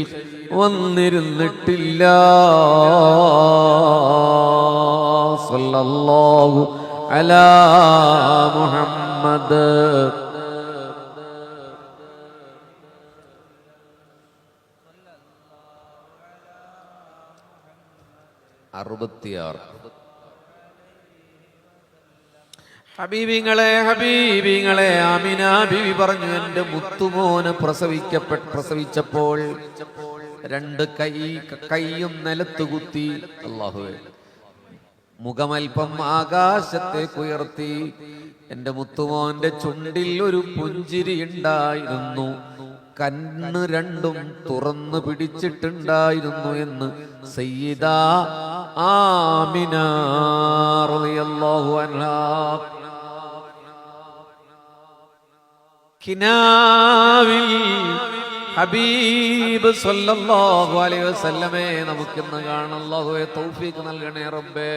വന്നിരുന്നിട്ടില്ല. സല്ലല്ലാഹു അലാ മുഹമ്മദ്. ഹബീബിങ്ങളെ ആമിന ബീവി പറഞ്ഞു, എന്റെ മുത്തുമോന് പ്രസവിച്ചപ്പോൾ 2 കൈയും നിലത്ത് കുത്തി. അല്ലാഹുവേ, മുഖമൽപ്പം ആകാശത്തേക്ക് ഉയർത്തി. എന്റെ മുത്തുമോന്റെ ചുണ്ടിൽ ഒരു പുഞ്ചിരി ഉണ്ടായിരുന്നു, കണ്ണ് 2ഉം തുറന്നു പിടിച്ചിട്ടുണ്ടായിരുന്നു എന്ന് സയ്യിദ ആമിന റളിയല്ലാഹു അൻഹാ. കിനാവിൽ ഹബീബ് സല്ലല്ലാഹു അലൈഹി വസല്ലമേ നമുക്കിന്ന് കാണാൻ അല്ലാഹുവേ തൗഫീഖ് നൽകണേ റബ്ബേ.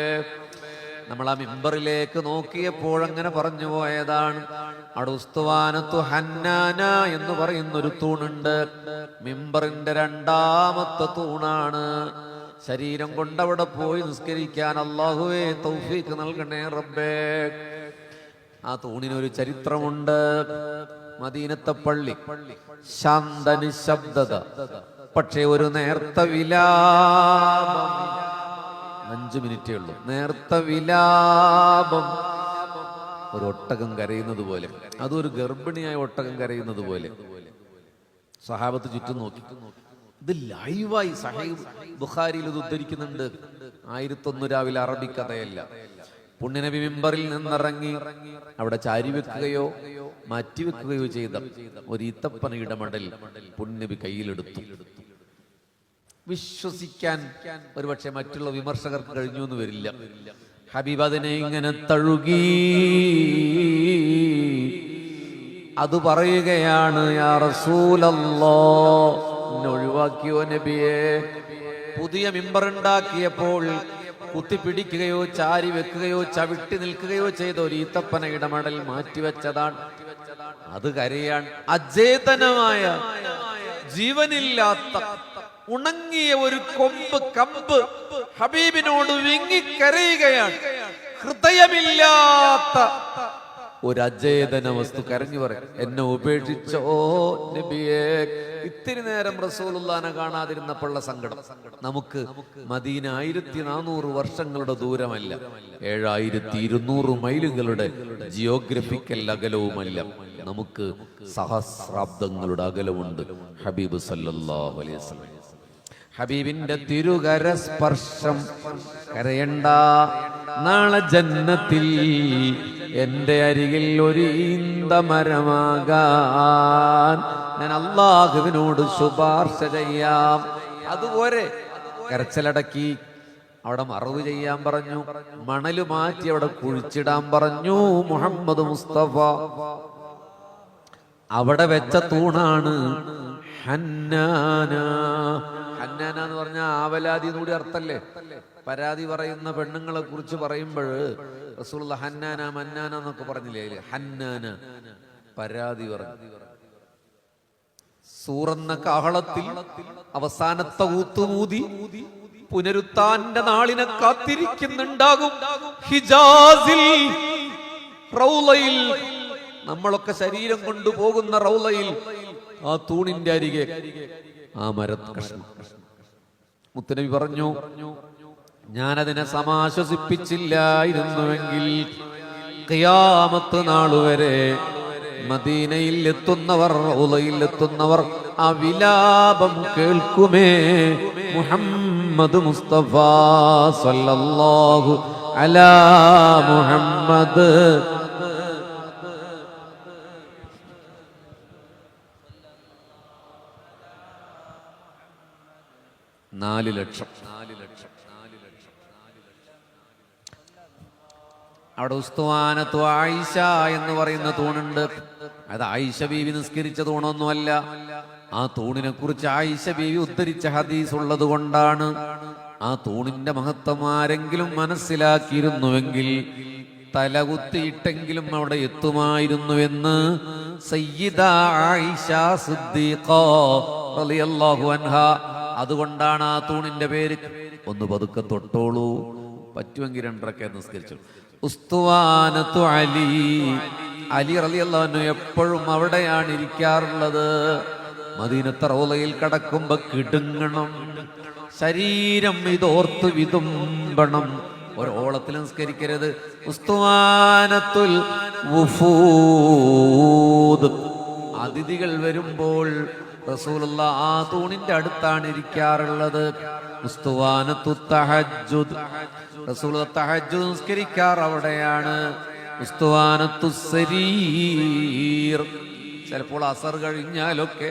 നമ്മൾ ആ മിമ്പറിലേക്ക് നോക്കിയപ്പോൾ അങ്ങനെ പറഞ്ഞു പോയതാണ്. അവിടെ ഉസ്തുവാനത്തു ഹന്നാന എന്ന് പറയുന്നൊരു തൂണുണ്ട്. മിമ്പറിന്റെ 2ാമത്തെ തൂണാണ്. ശരീരം കൊണ്ടവിടെ പോയി നിസ്കരിക്കാൻ അല്ലാഹുവേ തൗഫീഖ് നൽകണേ റബ്ബേ. ആ തൂണിനൊരു ചരിത്രമുണ്ട്. മദീനത്തെ പള്ളി ശാന്ത നിശബ്ദത, പക്ഷെ ഒരു നേർത്ത വിലാപം. 5 മിനിറ്റേ ഉള്ളൂ. നേർത്ത വിലാപം. ഒരു ഒട്ടകം കരയുന്നത് പോലെ, അതൊരു ഗർഭിണിയായ ഒട്ടകം കരയുന്നത് പോലെ. സഹാബത്ത് ചുറ്റും നോക്കി. ഇത് ലൈവായി സഹീഹ് ബുഖാരിയിൽ ഇത് ഉദ്ധരിക്കുന്നുണ്ട്. 1001 രാവിലെ അറബി കഥയല്ല. പുണ്യനബി മിമ്പറിൽ നിന്നിറങ്ങി അവിടെ ചാരി വെക്കുകയോ മാറ്റിവെക്കുകയോ ചെയ്ത ഒരു ഈത്തപ്പനയുടെ മടൽ പുണ്യനബി കയ്യിലെടുത്തു. വിശ്വസിക്കാൻ ഒരുപക്ഷെ മറ്റുള്ള വിമർശകർക്ക് കഴിഞ്ഞു എന്ന് വരില്ല. ഹബീബ് അതിനെ ഇങ്ങനെ തഴുകി. അത് പറയുകയാണ്, യാ റസൂലല്ലാഹ്, എന്നെ ഒഴിവാക്കിയോ നബിയെ. പുതിയ മിമ്പറുണ്ടാക്കിയപ്പോൾ കുത്തിപ്പിടിക്കുകയോ ചാരി വെക്കുകയോ ചവിട്ടി നിൽക്കുകയോ ചെയ്ത ഒരു ഈത്തപ്പനയുടെ മടൽ മാറ്റിവെച്ചതാണ്. അത് കരയാൻ. അചേതനമായ, ജീവനില്ലാത്ത, ഉണങ്ങിയ ഒരു കമ്പ് ഹബീബിനോട് വിങ്ങിക്കരയുകയാണ്. ഹൃദയമില്ലാത്ത ഒരു അചേതന വസ്തു കരഞ്ഞു പറയും, എന്നെ ഉപേക്ഷിച്ചോ നബിയേ. ഇത്തിരി നേരം റസൂലുള്ളാഹിനെ കാണാതിരുന്നപ്പോഴുള്ള സങ്കടം. നമുക്ക് മദീന 1400 വർഷങ്ങളുടെ ദൂരമല്ല, 7200 മൈലുകളുടെ ജിയോഗ്രഫിക്കൽ അകലവുമല്ല. നമുക്ക് സഹസ്രാബ്ദങ്ങളുടെ അകലമുണ്ട്. ഹബീബ് സല്ലല്ലാഹു അലൈഹി വസല്ലം. ഹബീബിന്റെ തിരുകര സ്പർശം. കരയണ്ട, നാളെ ജന്നത്തിൽ എന്റെ അരികിൽ ഒരു ഈന്തമരമാകാൻ ഞാൻ അല്ലാഹുവിനോട് ശുപാർശ ചെയ്യാം. അതുപോലെ കരച്ചിലടക്കി അവിടെ മറവ് ചെയ്യാൻ പറഞ്ഞു, മണല് മാറ്റി അവിടെ കുഴിച്ചിടാൻ പറഞ്ഞു. മുഹമ്മദ് മുസ്തഫ അവിടെ വെച്ച തൂണാണ് ഹന്നാന. ഹന്നാന എന്ന് പറഞ്ഞാൽ ആവലാതി കൂടി അർത്ഥല്ലേ? പരാതി പറയുന്ന പെണ്ണുങ്ങളെ കുറിച്ച് പറയുമ്പോൾ റസൂലുള്ള ഹന്നാന മന്നാന എന്നൊക്കെ പറഞ്ഞില്ലേ? അതില് ഹന്നാന പരാതി പറഞ്ഞു. സൂറെന്ന കാഹളത്തിൽ അവസാനത്തെ ഊത്തുമൂതി പുനരുത്താന്റെ നാളിനെ കാത്തിരിക്കുന്നുണ്ടാകും. ഹിജാസിൽ റൗളയിൽ, നമ്മളൊക്കെ ശരീരം കൊണ്ടുപോകുന്ന റൗളയിൽ, ആ തൂണിന്റെ അരികെ ആ മരക്കഷ്ണം. മുത്തനബി പറഞ്ഞു, ഞാനതിനെ സമാശ്വസിപ്പിച്ചില്ലായിരുന്നുവെങ്കിൽ ഖിയാമത്ത് നാളുവരെ മദീനയിൽ എത്തുന്നവർ, റൗളയിൽ എത്തുന്നവർ ആ വിലാപം കേൾക്കുമേ. മുഹമ്മദ് മുസ്തഫ സല്ലല്ലാഹു അലാ മുഹമ്മദ്. നാല് ലക്ഷം. അവിടെ ഉസ്തുവാനത്തു ആയിഷ എന്ന് പറയുന്ന തൂണുണ്ട്. അത് ആയിഷ ബീവി നിസ്കരിച്ച തൂണൊന്നുമല്ല. ആ തൂണിനെ കുറിച്ച് ആയിഷ ബീവി ഉദ്ധരിച്ച ഹദീസ് ഉള്ളത് കൊണ്ടാണ്. ആ തൂണിന്റെ മഹത്വം ആരെങ്കിലും മനസ്സിലാക്കിയിരുന്നുവെങ്കിൽ തലകുത്തിയിട്ടെങ്കിലും അവിടെ എത്തുമായിരുന്നുവെന്ന് സയ്യിദ ആയിഷ സിദ്ദീഖ റളിയല്ലാഹു അൻഹാ. അതുകൊണ്ടാണ് ആ തൂണിന്റെ പേര്. ഒന്ന് പതുക്കെ തൊട്ടോളൂ, പറ്റുമെങ്കിൽ രണ്ടരക്കെ നിസ്കരിച്ചു. ഉസ്തുവാനത്തു അലി, അലി റളിയല്ലാഹു അൻഹു എപ്പോഴും അവിടെയാണ് ഇരിക്കാറുള്ളത്. മദീനത്തെ റൗളയിൽ കടക്കുമ്പോ കിടുങ്ങണം, ശരീരം ഇതോർത്ത് വിതുമ്പണം. ഒരോളത്തിൽ നിസ്കരിക്കരുത്. ഉസ്തുവാനത്തുൽ വുഫൂദ്, അതിഥികൾ വരുമ്പോൾ റസൂലുള്ള ആ തൂണിന്റെ അടുത്താണ് ഇരിക്കാറുള്ളത്. ഉസ്തുവാനത്തു തഹജ്ജുദ്, റസൂലുള്ള തഹജ്ജുദ് നിസ്കരിക്കാർ അവിടെയാണ്. ഉസ്തുവാനത്തു സരീർ, ചിലപ്പോൾ അസർ കഴിഞ്ഞാലൊക്കെ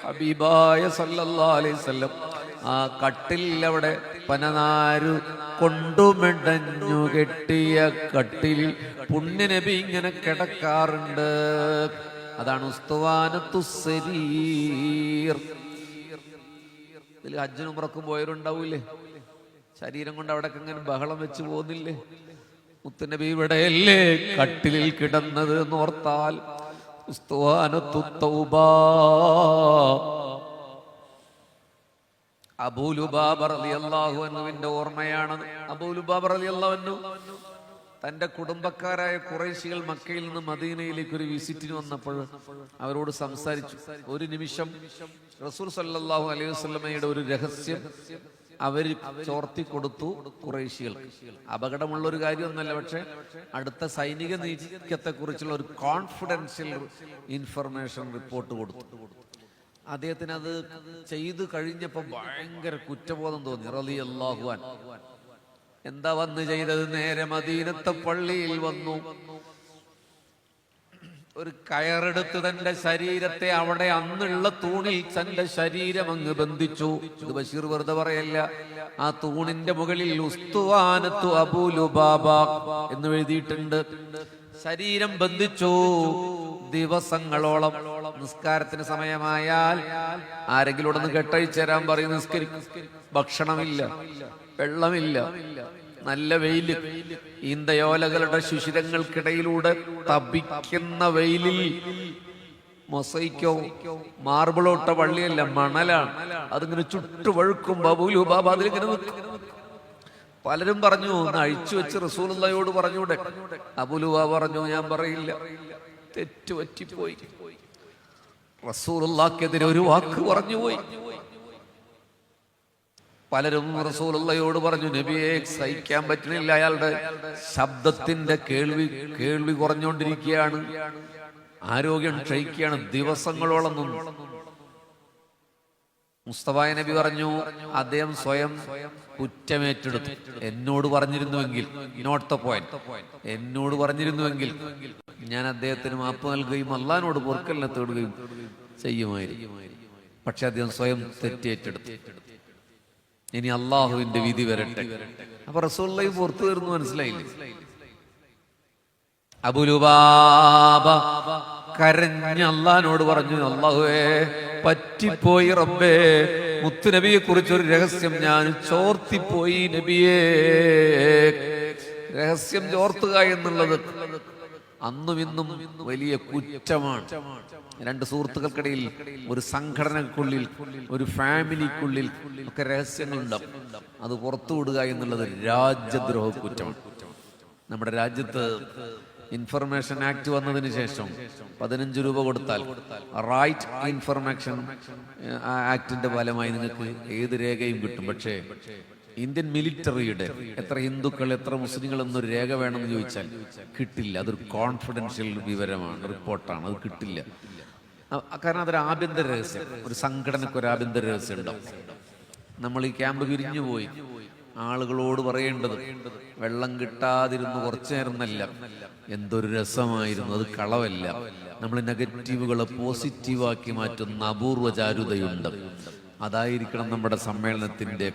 ഹബീബായ സല്ലല്ലാഹു അലൈഹി വസല്ലം ആ കട്ടിൽ, അവിടെ പനനാരു കൊണ്ടുമെടഞ്ഞു കെട്ടിയ കട്ടിൽ പുണ്യനബി ഇങ്ങനെ കിടക്കാറുണ്ട്. അതാണ് ഉസ്തുവാനത്തു സരീർ. ഇതിൽ ഹജ്ജിനും ഉംറക്കും പോയവരുണ്ടാവൂലേ? ശരീരം കൊണ്ട് അവിടെ ഇങ്ങനെ ബഹളം വെച്ച് പോകുന്നില്ലേ? മുത്തുനബി ഇവിടെയല്ലേ കട്ടിലിൽ കിടന്നത് എന്നോർത്താൽ ഉസ്തുവാനത്തു തൗബ. അബൂ ലുബാബ റളിയല്ലാഹു അൻഹുവിന്റെ ഓർമ്മയാണ്. അബൂ ലുബാബ റളിയല്ലാഹു അൻഹു തന്റെ കുടുംബക്കാരായ ഖുറൈശികൾ മക്കയിൽ നിന്ന് മദീനയിലേക്ക് ഒരു വിസിറ്റിന് വന്നപ്പോൾ അവരോട് സംസാരിച്ചു. ഒരു നിമിഷം റസൂൽ സല്ലല്ലാഹു അലൈഹി വസല്ലമയുടെ ഒരു രഹസ്യം അവര് ചോർത്തി കൊടുത്തു ഖുറൈശികൾ. അപകടമുള്ള ഒരു കാര്യമൊന്നുമല്ല, പക്ഷെ അടുത്ത സൈനിക നീക്കത്തെ കുറിച്ചുള്ള ഒരു കോൺഫിഡൻഷ്യൽ ഇൻഫർമേഷൻ റിപ്പോർട്ട് കൊടുത്തു. അദ്ദേഹത്തിന് അത് ചെയ്തു കഴിഞ്ഞപ്പോ ഭയങ്കര കുറ്റബോധം തോന്നി റളിയല്ലാഹു അൻഹു. എന്താ വന്ന് ചെയ്തത്? നേരെ മദീനത്തെ പള്ളിയിൽ വന്നു, ഒരു കയറെടുത്ത് തന്റെ ശരീരത്തെ അവിടെ അന്നുള്ള തൂണിൽ തന്റെ ശരീരം അങ്ങ് ബന്ധിച്ചു. ഇത് ബഷീർ വെറുതെ പറയല്ല. ആ തൂണിന്റെ മുകളിൽ ഉസ്തുവാനത്തു അബൂ ലുബാബ എന്ന് എഴുതിയിട്ടുണ്ട്. ശരീരം ബന്ധിച്ചു ദിവസങ്ങളോളം. നിസ്കാരത്തിന് സമയമായാൽ ആരെങ്കിലും ഒന്ന് കെട്ടഴിച്ചു തരാൻ പറയും, നിസ്കരിക്കും. ഭക്ഷണമില്ല, വെള്ളമില്ല, നല്ല വെയില്, ഈന്തയോലകളുടെ ശുശിരങ്ങൾക്കിടയിലൂടെ തപിക്കുന്ന വെയിലിൽ. മൊസൈക്കോ മാർബിളോ ഇട്ട പള്ളിയല്ല, മണലാണ്. അതിങ്ങനെ ചുട്ടുവഴുക്കുമ്പോ അബൂ ലുബാബ അതിലിങ്ങനെ നിൽക്കും. പലരും പറഞ്ഞു ഒന്ന് അഴിച്ചു വെച്ച് റസൂലുള്ളാഹിയോട് പറഞ്ഞൂടെ. അബൂ ലുബാബ പറഞ്ഞു, ഞാൻ പറയില്ല, തെറ്റു പറ്റിപ്പോയി. റസൂലുള്ളാഹിക്കെതിരെ ഒരു വാക്ക് പറഞ്ഞുപോയി. പലരും റസൂലുള്ളാഹിയോട് പറഞ്ഞു, നബിയെ സഹിക്കാൻ പറ്റുന്നില്ല, അയാളുടെ ശബ്ദത്തിന്റെ കേൾവി കുറഞ്ഞുകൊണ്ടിരിക്കുകയാണ്, ആരോഗ്യം ക്ഷയിക്കുകയാണ്, ദിവസങ്ങളോളം നിന്നു. മുസ്തഫ നബി പറഞ്ഞു, അദ്ദേഹം സ്വയം കുറ്റമേറ്റെടുത്തു. എന്നോട് പറഞ്ഞിരുന്നുവെങ്കിൽ, നോട്ട് ദ പോയിന്റ്, എന്നോട് പറഞ്ഞിരുന്നുവെങ്കിൽ ഞാൻ അദ്ദേഹത്തിന് മാപ്പ് നൽകുകയും അള്ളാഹിനോട് പൊറുക്കലിനെ തേടുകയും ചെയ്യുമായിരുന്നു. പക്ഷെ അദ്ദേഹം സ്വയം തെറ്റേറ്റെടുത്തു. ഇനി അള്ളാഹുവിന്റെ വിധി വരട്ടെ. അപ്പൊ റസൂലുള്ളാഹി പുറത്തു വരുന്നു, മനസ്സിലായില്ലേ? അബൂലുബാബ കരഞ്ഞ് അള്ളാഹിനോട് പറഞ്ഞു, അള്ളാഹുവേ പറ്റിപ്പോയി റബ്ബേ, മുത്തുനബിയെ കുറിച്ചൊരു രഹസ്യം ഞാൻ ചോർത്തിപ്പോയി നബിയേ. രഹസ്യം ചോർത്തുക എന്നുള്ളത് അന്നും ഇന്നും വലിയ കുറ്റമാണ്. രണ്ട് സുഹൃത്തുക്കൾക്കിടയിൽ, ഒരു സംഘടനക്കുള്ളിൽ, ഒരു ഫാമിലിക്കുള്ളിൽ ഒക്കെ രഹസ്യങ്ങളുണ്ടാവും. അത് പുറത്തു വിടുക എന്നുള്ളത് രാജ്യദ്രോഹ കുറ്റമാണ്. നമ്മുടെ രാജ്യത്ത് ഇൻഫർമേഷൻ ആക്ട് വന്നതിന് ശേഷം 15 രൂപ കൊടുത്താൽ റൈറ്റ് ഇൻഫർമേഷൻ ആക്ടിന്റെ ഫലമായി നിങ്ങൾക്ക് ഏത് രേഖയും കിട്ടും. പക്ഷേ ഇന്ത്യൻ മിലിറ്ററിയുടെ എത്ര ഹിന്ദുക്കൾ എത്ര മുസ്ലിങ്ങൾ എന്നൊരു രേഖ വേണമെന്ന് ചോദിച്ചാൽ കിട്ടില്ല. അതൊരു കോൺഫിഡൻഷ്യൽ വിവരമാണ്, റിപ്പോർട്ടാണ്, അത് കിട്ടില്ല. കാരണം അതൊരു ആഭ്യന്തര രഹസ്യം. ഒരു സംഘടനക്ക് ഒരു ആഭ്യന്തര രഹസ്യം ഉണ്ടാവും. നമ്മൾ ഈ ക്യാമ്പ് പിരിഞ്ഞു പോയി ആളുകളോട് പറയേണ്ടത്, വെള്ളം കിട്ടാതിരുന്നു കുറച്ചു നേരം എന്നല്ല, എന്തൊരു രസമായിരുന്നു, അത് കളവല്ല. നമ്മൾ നെഗറ്റീവുകളെ പോസിറ്റീവാക്കി മാറ്റുന്ന അപൂർവ ചാരുതയുണ്ട്. അതായിരിക്കണം നമ്മുടെ സമ്മേളനത്തിന്റെ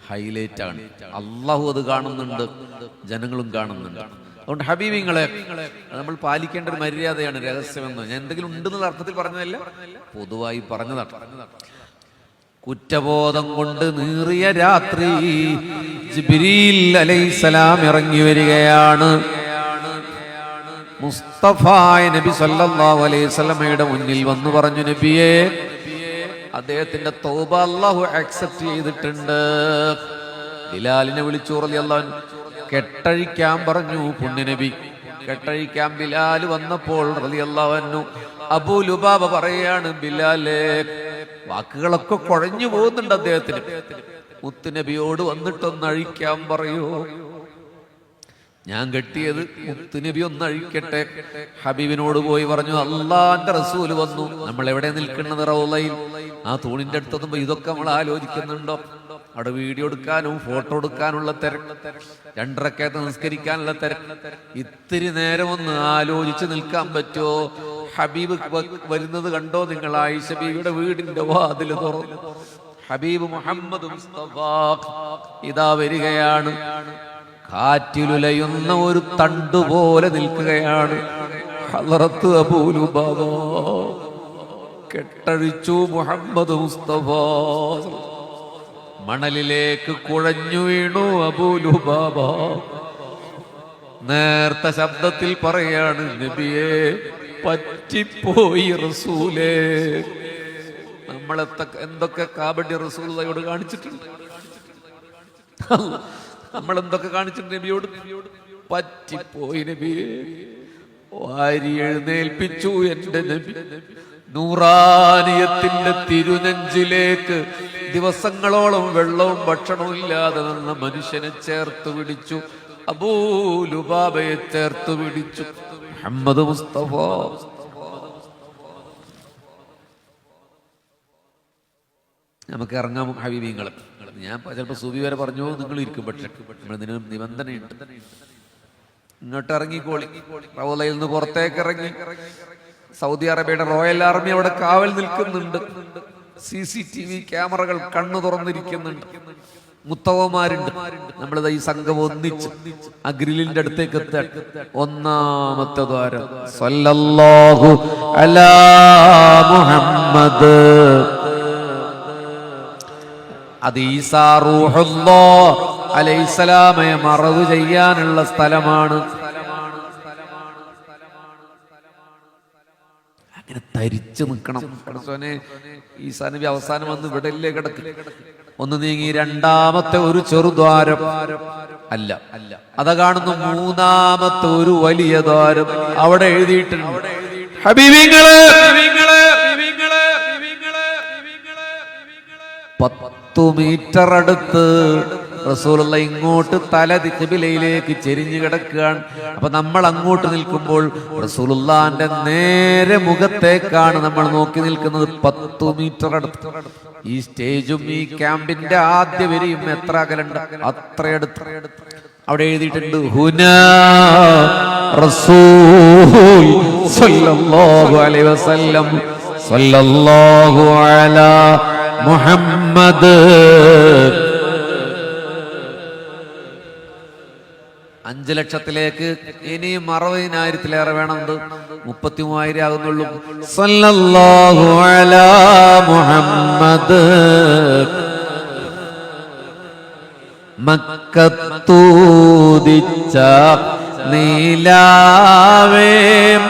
ഹൈലൈറ്റ് ആണ്. അള്ളാഹു അത് കാണുന്നുണ്ട്, ജനങ്ങളും കാണുന്നുണ്ട്. അതുകൊണ്ട് ഹബീബിങ്ങളെ നമ്മൾ പാലിക്കേണ്ട ഒരു മര്യാദയാണ് രഹസ്യമെന്ന്. ഞാൻ എന്തെങ്കിലും ഉണ്ടെന്നുള്ള അർത്ഥത്തിൽ പറഞ്ഞതല്ല, പൊതുവായി പറഞ്ഞതാണ്. കുറ്റബോധം കൊണ്ട് നീറിയ രാത്രി ജിബ്രീൽ അലൈഹിസ്സലാം ഇറങ്ങി വരികയാണ്. മുസ്തഫ നബി സല്ലല്ലാഹു അലൈഹി വസല്ലമയുടെ മുന്നിൽ വന്നു പറഞ്ഞു, നബിയേ, അദ്ദേഹത്തിന്റെ തൗബ അല്ലാഹു അക്സെപ്റ്റ് ചെയ്തിട്ടുണ്ട്. ബിലാലിനെ വിളിച്ചു റളിയല്ലാഹു അൻഹു കെട്ടഴിക്കാൻ പറഞ്ഞു. പുണ്യനബി കെട്ടഴിക്കാൻ ബിലാൽ വന്നപ്പോൾ റളിയല്ലാഹു അൻഹു അബൂ ലുബാബ പറയാണ്, ബിലാലേ, വാക്കുകളൊക്കെ കുഴഞ്ഞു പോകുന്നുണ്ട് അദ്ദേഹത്തിന്. മുത്തുനബിയോട് വന്നിട്ടൊന്ന് അഴിക്കാൻ പറയൂ. ഞാൻ കെട്ടിയത് മുത്തുനബി ഒന്ന് അഴിക്കട്ടെ. ഹബീബിനോട് പോയി പറഞ്ഞു, അള്ളാന്റെ റസൂല് വന്നു. നമ്മൾ എവിടെ നിൽക്കുന്നത്? റൗളയിൽ. ആ തൂണിന്റെ അടുത്തെത്തുമ്പോ ഇതൊക്കെ നമ്മൾ ആലോചിക്കുന്നുണ്ടോ? അവിടെ വീഡിയോ എടുക്കാനും ഫോട്ടോ എടുക്കാനുള്ള തിരക്ക്, 2 റക്അത്ത് നിസ്കരിക്കാനുള്ള തിരക്ക്. ഇത്തിരി നേരം ഒന്ന് ആലോചിച്ച് നിൽക്കാൻ പറ്റുമോ? ഹബീബ് വരുന്നത് കണ്ടോ നിങ്ങൾ? ആയിഷ ബീവിയുടെ വീടിന്റെ വാതിൽ തുറന്നു. ഹബീബ് മുഹമ്മദ് മുസ്തഫ ഇതാ വരികയാണ്. കാറ്റിലുലയുന്ന ഒരു തണ്ടുപോലെ നിൽക്കുകയാണ്. ഹളറത്ത് അബൂ ലുബാബ കെട്ടഴിച്ചു മുഹമ്മദ് മുസ്തഫ. മണലിലേക്ക് കുഴഞ്ഞു വീണു അബൂ ലുബാബ. നേർത്ത ശബ്ദത്തിൽ പറയാണ്, നബിയേ, പറ്റിപ്പോയി റസൂലേ. എന്തൊക്കെ കാബഡ്യ റസൂലുള്ളാഹിയോട് കാണിച്ചിട്ടുണ്ട്, നമ്മൾ എന്തൊക്കെ കാണിച്ചിട്ടുണ്ട് നബിയോട്. പറ്റിപ്പോയി നബിയെ. വാരി എഴുന്നേൽപ്പിച്ചു എന്റെ നബി. നൂറാനിയത്തിന്റെ തിരുനെഞ്ചിലേക്ക് ദിവസങ്ങളോളം വെള്ളവും ഭക്ഷണവും ഇല്ലാതെ നിന്ന മനുഷ്യനെ ചേർത്ത് പിടിച്ചു. അബൂ ലുബാബയെ ചേർത്ത് പിടിച്ചു മുഹമ്മദ് മുസ്തഫ. നമുക്ക് ഇറങ്ങാം ഹബീബിങ്ങളെ. ഞാൻ ചിലപ്പോൾ സൂബി വരെ പറഞ്ഞു നിങ്ങൾ ഇരിക്കും, പക്ഷെ നമ്മളിതിന് നിബന്ധനയുണ്ട്. ഇങ്ങോട്ട് ഇറങ്ങിക്കോളി. റൗളയിൽ നിന്ന് പുറത്തേക്ക് ഇറങ്ങി. സൗദി അറേബ്യയുടെ റോയൽ ആർമി അവിടെ കാവൽ നിൽക്കുന്നുണ്ട്. CCTV ക്യാമറകൾ കണ്ണു തുറന്നിരിക്കുന്നുണ്ട്. മുത്തവന്മാരുണ്ട്. നമ്മളിത് ഈ സംഘം ഒന്നിച്ച് ആ ഗ്രില്ലിന്റെ അടുത്തേക്ക് എത്താൻ. ഒന്നാമത്തെ ദ്വാരം സല്ലല്ലാഹു അലാ മുഹമ്മദ്. അത് ഈസാ റൂഹുല്ലാഹ് അലൈഹിസ്സലാമയെ മറവ് ചെയ്യാനുള്ള സ്ഥലമാണ്. അങ്ങനെ തരിച്ചു നിൽക്കണം. പടച്ചോനെ, ഈസാ നബി അവസാനം വന്ന് ഇവിടെയല്ലേ കിടക്ക്. ഒന്ന് നീങ്ങി രണ്ടാമത്തെ ഒരു ചെറുദ്വാരം അല്ല, അതാ കാണുന്നു മൂന്നാമത്തെ ഒരു വലിയ ദ്വാരം. അവിടെ എഴുതിയിട്ടുണ്ട് ഹബീബിങ്ങളെ 10 മീറ്റർ അടുത്ത് റസൂലുള്ള ഇങ്ങോട്ട് തല ഖിബിലയിലേക്ക് ചെരിഞ്ഞു കിടക്കുകയാണ്. അപ്പൊ നമ്മൾ അങ്ങോട്ട് നിൽക്കുമ്പോൾ റസൂലുള്ളാന്റെ നേരെ മുഖത്തേക്കാണ് നമ്മൾ നോക്കി നിൽക്കുന്നത്. 10 മീറ്റർ അടുത്ത്. ഈ സ്റ്റേജും ഈ ക്യാമ്പിന്റെ ആദ്യ വരിയും എത്ര അകലുണ്ട്? അത്രയടുത്ത്. അവിടെ എഴുതിയിട്ടുണ്ട് ഹുനാ റസൂൽ സല്ലല്ലാഹു അലൈഹി വസല്ലം സല്ലല്ലാഹു അലാ മുഹമ്മദ്. 5 ലക്ഷത്തിലേക്ക് ഇനിയും 60,000-ലേറെ വേണമെന്ന് 33,000 ആകുന്നുള്ളൂ. സല്ലല്ലാഹു അലാ മുഹമ്മദ് മക്കത്തൂദിച്ച നീലാവേ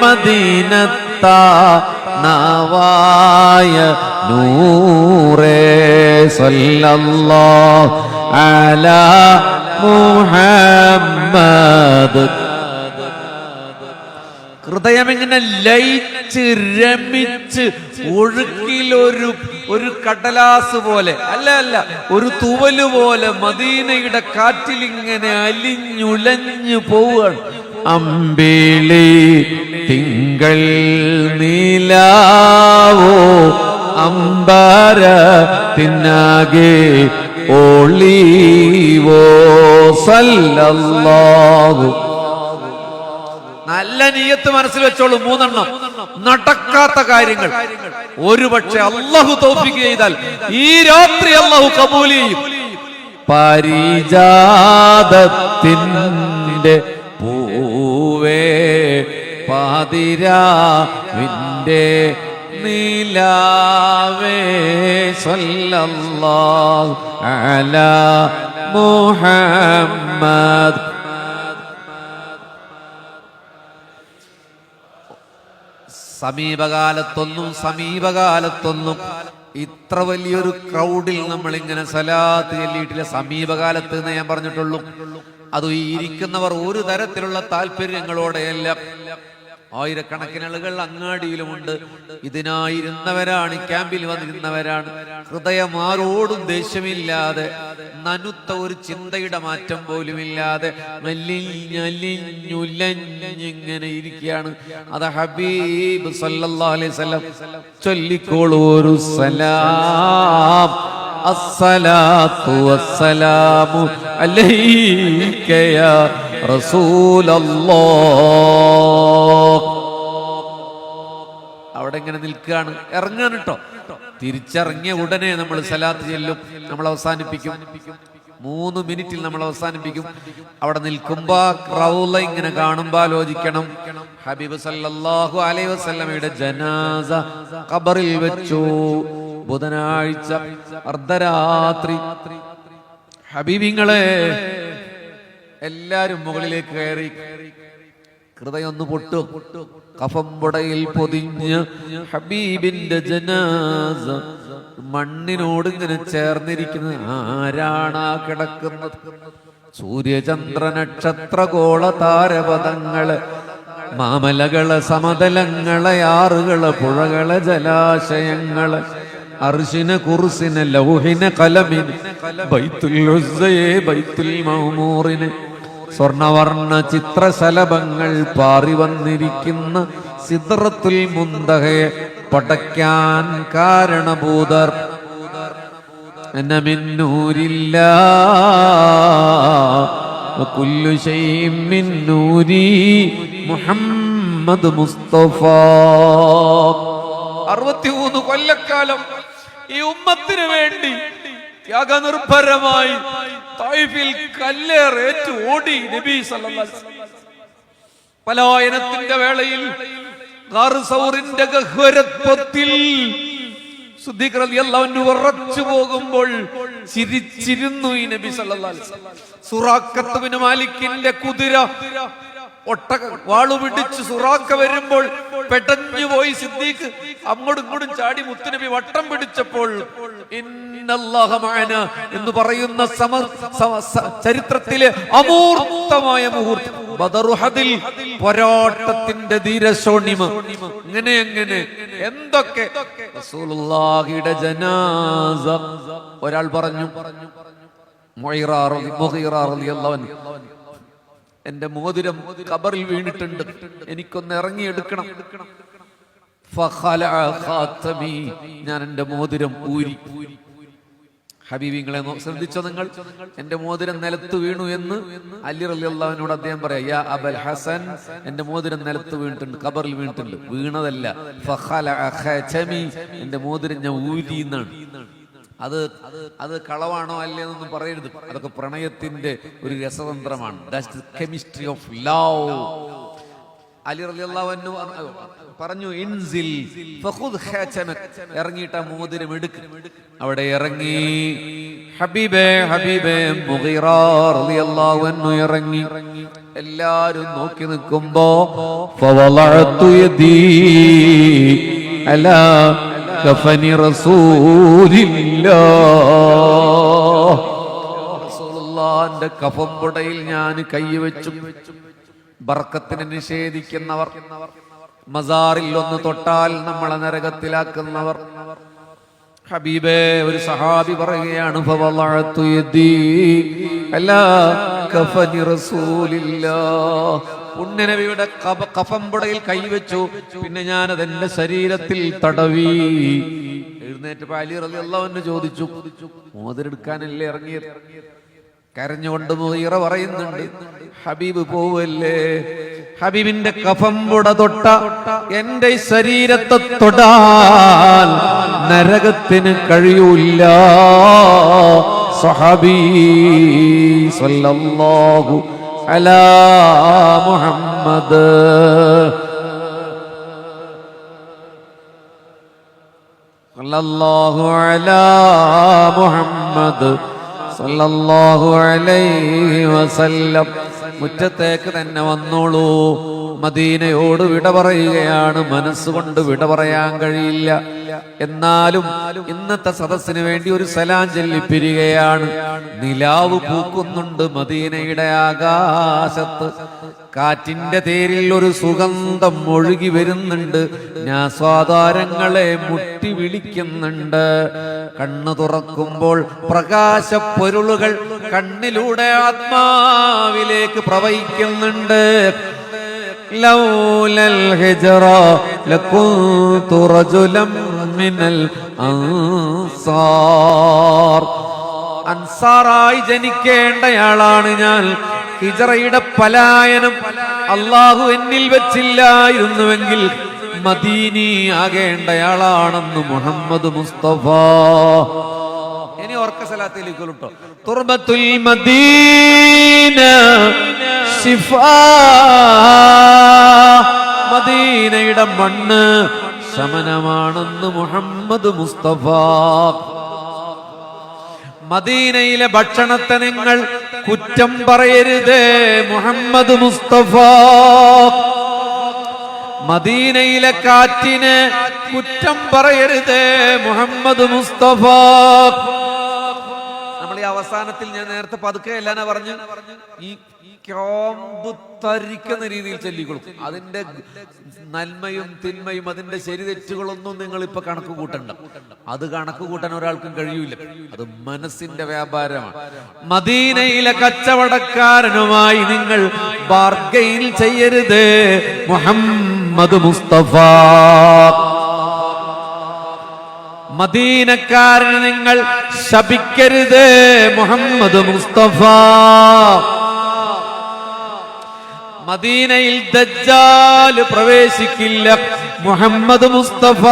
മദീനത്ത നവായ നൂറേ സല്ലല്ലാഹു അലാ മുഹമ്മദ്. ഹൃദയം ഇങ്ങനെ ലയിച്ച് രമിച്ച് ഒഴുക്കിലൊരു കടലാസ് പോലെ അല്ല ഒരു തൂവല് പോലെ മദീനയുടെ കാറ്റിൽ ഇങ്ങനെ അലിഞ്ഞുലഞ്ഞു പോവുകയാണ്. അമ്പിളി തിങ്കൾ നീലാവോ അമ്പര തിന്നാകെ ഒളിവോ സല്ലല്ലാഹു. നല്ല നിയ്യത്ത് മനസ്സിൽ വെച്ചോളൂ. 3 നടക്കാത്ത കാര്യങ്ങൾ ഒരുപക്ഷെ അല്ലാഹു തൗഫീഖ് ചെയ്താൽ ഈ രാത്രി അല്ലാഹു കബൂൽ ചെയ്യും. പാരിജാതത്തിൻ്റെ പൂവേ പാതിരാവിൻ്റെ നീലാവേ സല്ലല്ലാഹു അലാ മുഹമ്മദ്. സമീപകാലത്തൊന്നും ഇത്ര വലിയൊരു ക്രൗഡിൽ നമ്മൾ ഇങ്ങനെ സലാത്ത് ചൊല്ലിയിട്ടില്ല. സമീപകാലത്ത് എന്ന് ഞാൻ പറഞ്ഞിട്ടുള്ളൂ. അത് ഈ ഇരിക്കുന്നവർ ഒരു തരത്തിലുള്ള താല്പര്യങ്ങളോടെയല്ല. ആയിരക്കണക്കിന് ആളുകൾ അങ്ങാടിയിലുമുണ്ട്. ഇതിനായിരുന്നവരാണ്, ക്യാമ്പിൽ വന്നിരുന്നവരാണ്. ഹൃദയം ആരോടും ദേഷ്യമില്ലാതെ, നനുത്ത ഒരു ചിന്തയുടെ മാറ്റം പോലുമില്ലാതെ ഇങ്ങനെ ഇരിക്കുകയാണ്. അത് ഹബീബ് സല്ലല്ലാഹു അലൈഹി വസല്ലം ചൊല്ലിക്കോളൂ ഒരു സലാം. അസ്സലാത്തു വസ്സലാമു അലൈക യാ റസൂലല്ലാഹ്. അവിടെ ഇങ്ങനെ നിൽക്കുകയാണ്. ഇറങ്ങാൻ കേട്ടോ. തിരിച്ചിറങ്ങിയ ഉടനെ നമ്മൾ സലാത്ത് ചെല്ലും. നമ്മൾ അവസാനിപ്പിക്കും. 3 മിനിറ്റിൽ നമ്മൾ അവസാനിപ്പിക്കും. അവിടെ നിൽക്കുമ്പോ റൗള ഇങ്ങനെ കാണുമ്പോ ആലോചിക്കണം, ഹബീബ് സല്ലല്ലാഹു അലൈഹി വസല്ലമയുടെ ജനാസ ഖബറിൽ വെച്ചു. ബുധനാഴ്ച അർദ്ധരാത്രി. ഹബീബിങ്ങളെ എല്ലാരും മുകളിലേക്ക് കയറി. ഹൃദയം ഒന്ന് പൊട്ടു. കഫംപുടയിൽ പൊതിഞ്ഞ് ഹബീബിന്റെ ജനാസ മണ്ണിനോട് ഇങ്ങനെ ചേർന്നിരിക്കുന്നത്. ആരാണ് ആ കിടക്കുന്നത്? സൂര്യചന്ദ്ര നക്ഷത്ര ഗോള താരപഥങ്ങള്, മാമലകള്, സമതലങ്ങള്, ആറുകള്, പുഴകള്, ജലാശയങ്ങള്, അർശിന്, കുർസിന്, ലൗഹിന്, കലമിന്, ബൈത്തുൽ ഉസ്സയെ, ബൈത്തുൽ മഅ്മൂറിന്, സ്വർണവർണ്ണ ചിത്രശലഭങ്ങൾ പാറി വന്നിരിക്കുന്ന സിദ്റത്തുൽ മുന്തഹയെ പടയ്ക്കാൻ കാരണഭൂതർ. മിൻ നൂരില്ലാഹ് കുല്ലു ശൈഇൻ മിൻ നൂരി മുഹമ്മദ് മുസ്തഫ. 63 കൊല്ലക്കാലം ഈ ഉമ്മത്തിന് വേണ്ടി ത്യാഗനിർഭരമായി തായിഫിൽ കല്ലേറേറ്റ് ഓടി നബി സല്ലല്ലാഹു അലൈഹി വസല്ലം. പലായനത്തിന്റെ വേളയിൽ ഗാർ സൗറിന്റെ ഗഹ്വരത്വത്തിൽ സിദ്ദീഖ് റളിയല്ലാഹു അൻഹു ഉറച്ചു പോകുമ്പോൾ ചിരിച്ചിരുന്നു ഈ നബി സല്ലല്ലാഹു അലൈഹി വസല്ലം. സുറാഖത്ത് ബിൻ മാലിക്കിന്റെ കുതിര ഒട്ടക വാളു പിടിച്ച് സുറാക്ക വരുമ്പോൾ പെട്ടഞ്ഞു പോയി സിദ്ദീഖ് അങ്ങോട്ടും ഇങ്ങോട്ടും ചാടി മുത്തുനബി വട്ടം പിടിച്ചപ്പോൾ ഇന്നല്ലാഹ മഅന എന്ന് പറയുന്ന ചരിത്രത്തിലെ അമൂർത്തമായ മുഹൂർത്തം, ബദറുഹദിൽ പോരാട്ടത്തിന്റെ ധീരശോണിമ. ഇങ്ങനെ എന്തൊക്കെ റസൂലുള്ളാഹിയുടെ ജനാസ. ഒരാൾ പറഞ്ഞു, മുഗീറ റളിയല്ലാഹു അൻഹു, എന്റെ മോതിരം ഖബറിൽ വീണിട്ടുണ്ട്, എനിക്കൊന്ന് ഇറങ്ങിയെടുക്കണം. ഞാൻ എന്റെ മോതിരം ഊരി. ഹബീബിങ്ങളെ ശ്രദ്ധിച്ചോ നിങ്ങൾ? എന്റെ മോതിരം നിലത്ത് വീണു എന്ന് അലി റളിയല്ലാഹു അൻഹുവിനോട് അദ്ദേഹം പറയാ, യാ അബൽ ഹസൻ, എന്റെ മോതിരം നിലത്ത് വീണിട്ടുണ്ട്, ഖബറിൽ വീണിട്ടുണ്ട്. വീണതല്ല, എന്റെ മോതിരം ഞാൻ ഊരി എന്നാണ്. അത് കളവാണോ അല്ലേന്നൊന്നും പറയരുത്. അതൊക്കെ പ്രണയത്തിന്റെ ഒരു രസതന്ത്രമാണ്. That's the chemistry of love. Ali റളിയല്ലാഹു അൻഹു പറഞ്ഞു, ഇൻസിൽ ഫഖുദ് ഖാതമക്, ഇറങ്ങിയിട്ട് ആ മോതിരം എടുക്ക്. അവിടെ ഇറങ്ങി ഹബീബേ മുഗീറ റളിയല്ലാഹു അൻഹു ഇറങ്ങി. എല്ലാരും നോക്കി നിൽക്കുമ്പോ ഫവളഅതു യദീ അലാ കഫനി റസൂലുള്ളാഹിന്റെ കഫംപുടയിൽ ഞാൻ കൈവച്ചു. ബർക്കത്തിനെ നിഷേധിക്കുന്നവർ, മസാറിൽ ഒന്ന് തൊട്ടാൽ നമ്മളെ നരകത്തിലാക്കുന്നവർ. ഹബീബേ, ഒരു സഹാബി പറയുകയാണ്, ഫവളഅതു യദീ അലാ കഫനി റസൂലില്ലാഹ്, പുണ്യനബിയുടെ കഫംപുടയിൽ കൈവച്ചു. പിന്നെ ഞാൻ അതെന്റെ ശരീരത്തിൽ തടവി. എഴുന്നേറ്റ് അലി റളിയല്ലാഹു അൻഹു ചോദിച്ചു, മോതിരെടുക്കാനല്ലേ ഇറങ്ങിയത്? കരഞ്ഞുകൊണ്ട് മുഗീറ പറയുന്നുണ്ട്, ഹബീബ് പോവല്ലേ? ഹബീബിന്റെ കഫംപുട തൊട്ട എന്റെ ശരീരത്തെ തൊടാൻ നരകത്തിന് കഴിയൂല. സ്വഹാബി സല്ലല്ലാഹു അലാ മുഹമ്മദ്. സല്ലല്ലാഹു അലാ മുഹമ്മദ് സല്ലല്ലാഹു അലൈഹി വസല്ലം. മുറ്റത്തേക്ക് തന്നെ വന്നോളൂ. മദീനയോട് വിട പറയുകയാണ്. മനസ്സുകൊണ്ട് വിട പറയാൻ കഴിയില്ല. എന്നാലും ഇന്നത്തെ സദസ്സിന് വേണ്ടി ഒരു സലാം ചൊല്ലിപ്പിരികയാണ്. നിലാവ് പൂക്കുന്നുണ്ട് മദീനയുടെ ആകാശത്ത്. കാറ്റിന്റെ തേരിൽ ഒരു സുഗന്ധം ഒഴുകി വരുന്നുണ്ട്. ഞാൻ സ്വാതാരങ്ങളെ മുട്ടി വിളിക്കുന്നുണ്ട്. കണ്ണു തുറക്കുമ്പോൾ പ്രകാശപ്പൊരുളുകൾ കണ്ണിലൂടെ ആത്മാവിലേക്ക് പ്രവഹിക്കുന്നുണ്ട്. ലൗലൽ ഹിജ്റ ലകുന്തു റജുലൻ മിനൽ അൻസാർ. അൻസാറായി ജനിക്കേണ്ടയാളാണ് ഞാൻ. ഹിജ്റയുടെ പലായനം അല്ലാഹു എന്നിൽ വെച്ചില്ലായിരുന്നുവെങ്കിൽ മദീനി ആകേണ്ടയാളാണെന്ന് മുഹമ്മദ് മുസ്തഫ. ഇനി ഓർക്ക സലാത്തിലേക്ക് കേട്ടോ. തുർബത്തുൽ മദീന ശിഫാ, മദീനയുടെ മണ്ണ് ശമനമാണെന്ന് മുഹമ്മദ് മുസ്തഫ. മദീനയിലെ ഭക്ഷണത്തെ നിങ്ങൾ കുറ്റം പറയരുതേ മുഹമ്മദ് മുസ്തഫ. മദീനയിലെ കാറ്റിനെ കുറ്റം പറയരുതേ മുഹമ്മദ് മുസ്തഫ. നമ്മൾ ഈ അവസാനത്തിൽ ഞാൻ നേരത്തെ പതുക്കെ എല്ലാന പറഞ്ഞു, ഈ ക്യാമ്പ് തരിക്കുന്ന രീതിയിൽ ചൊല്ലിക്കൊടുക്കും. അതിന്റെ നന്മയും തിന്മയും അതിന്റെ ശരി തെറ്റുകളൊന്നും നിങ്ങൾ ഇപ്പൊ കണക്ക് കൂട്ടണ്ട. അത് കണക്ക് കൂട്ടാൻ ഒരാൾക്കും കഴിയൂല. അത് മനസ്സിന്റെ വ്യാപാരമാണ്. മദീനയിലെ കച്ചവടക്കാരനുമായി നിങ്ങൾ ബാർഗെയിൻ ചെയ്യരുത് മുഹമ്മദ് മുസ്തഫ. മദീനക്കാരന് നിങ്ങൾ ശപിക്കരുത് മുഹമ്മദ് മുസ്തഫ. മദീനയിൽ ദജ്ജാൽ പ്രവേശിക്കില്ല മുഹമ്മദ് മുസ്തഫ.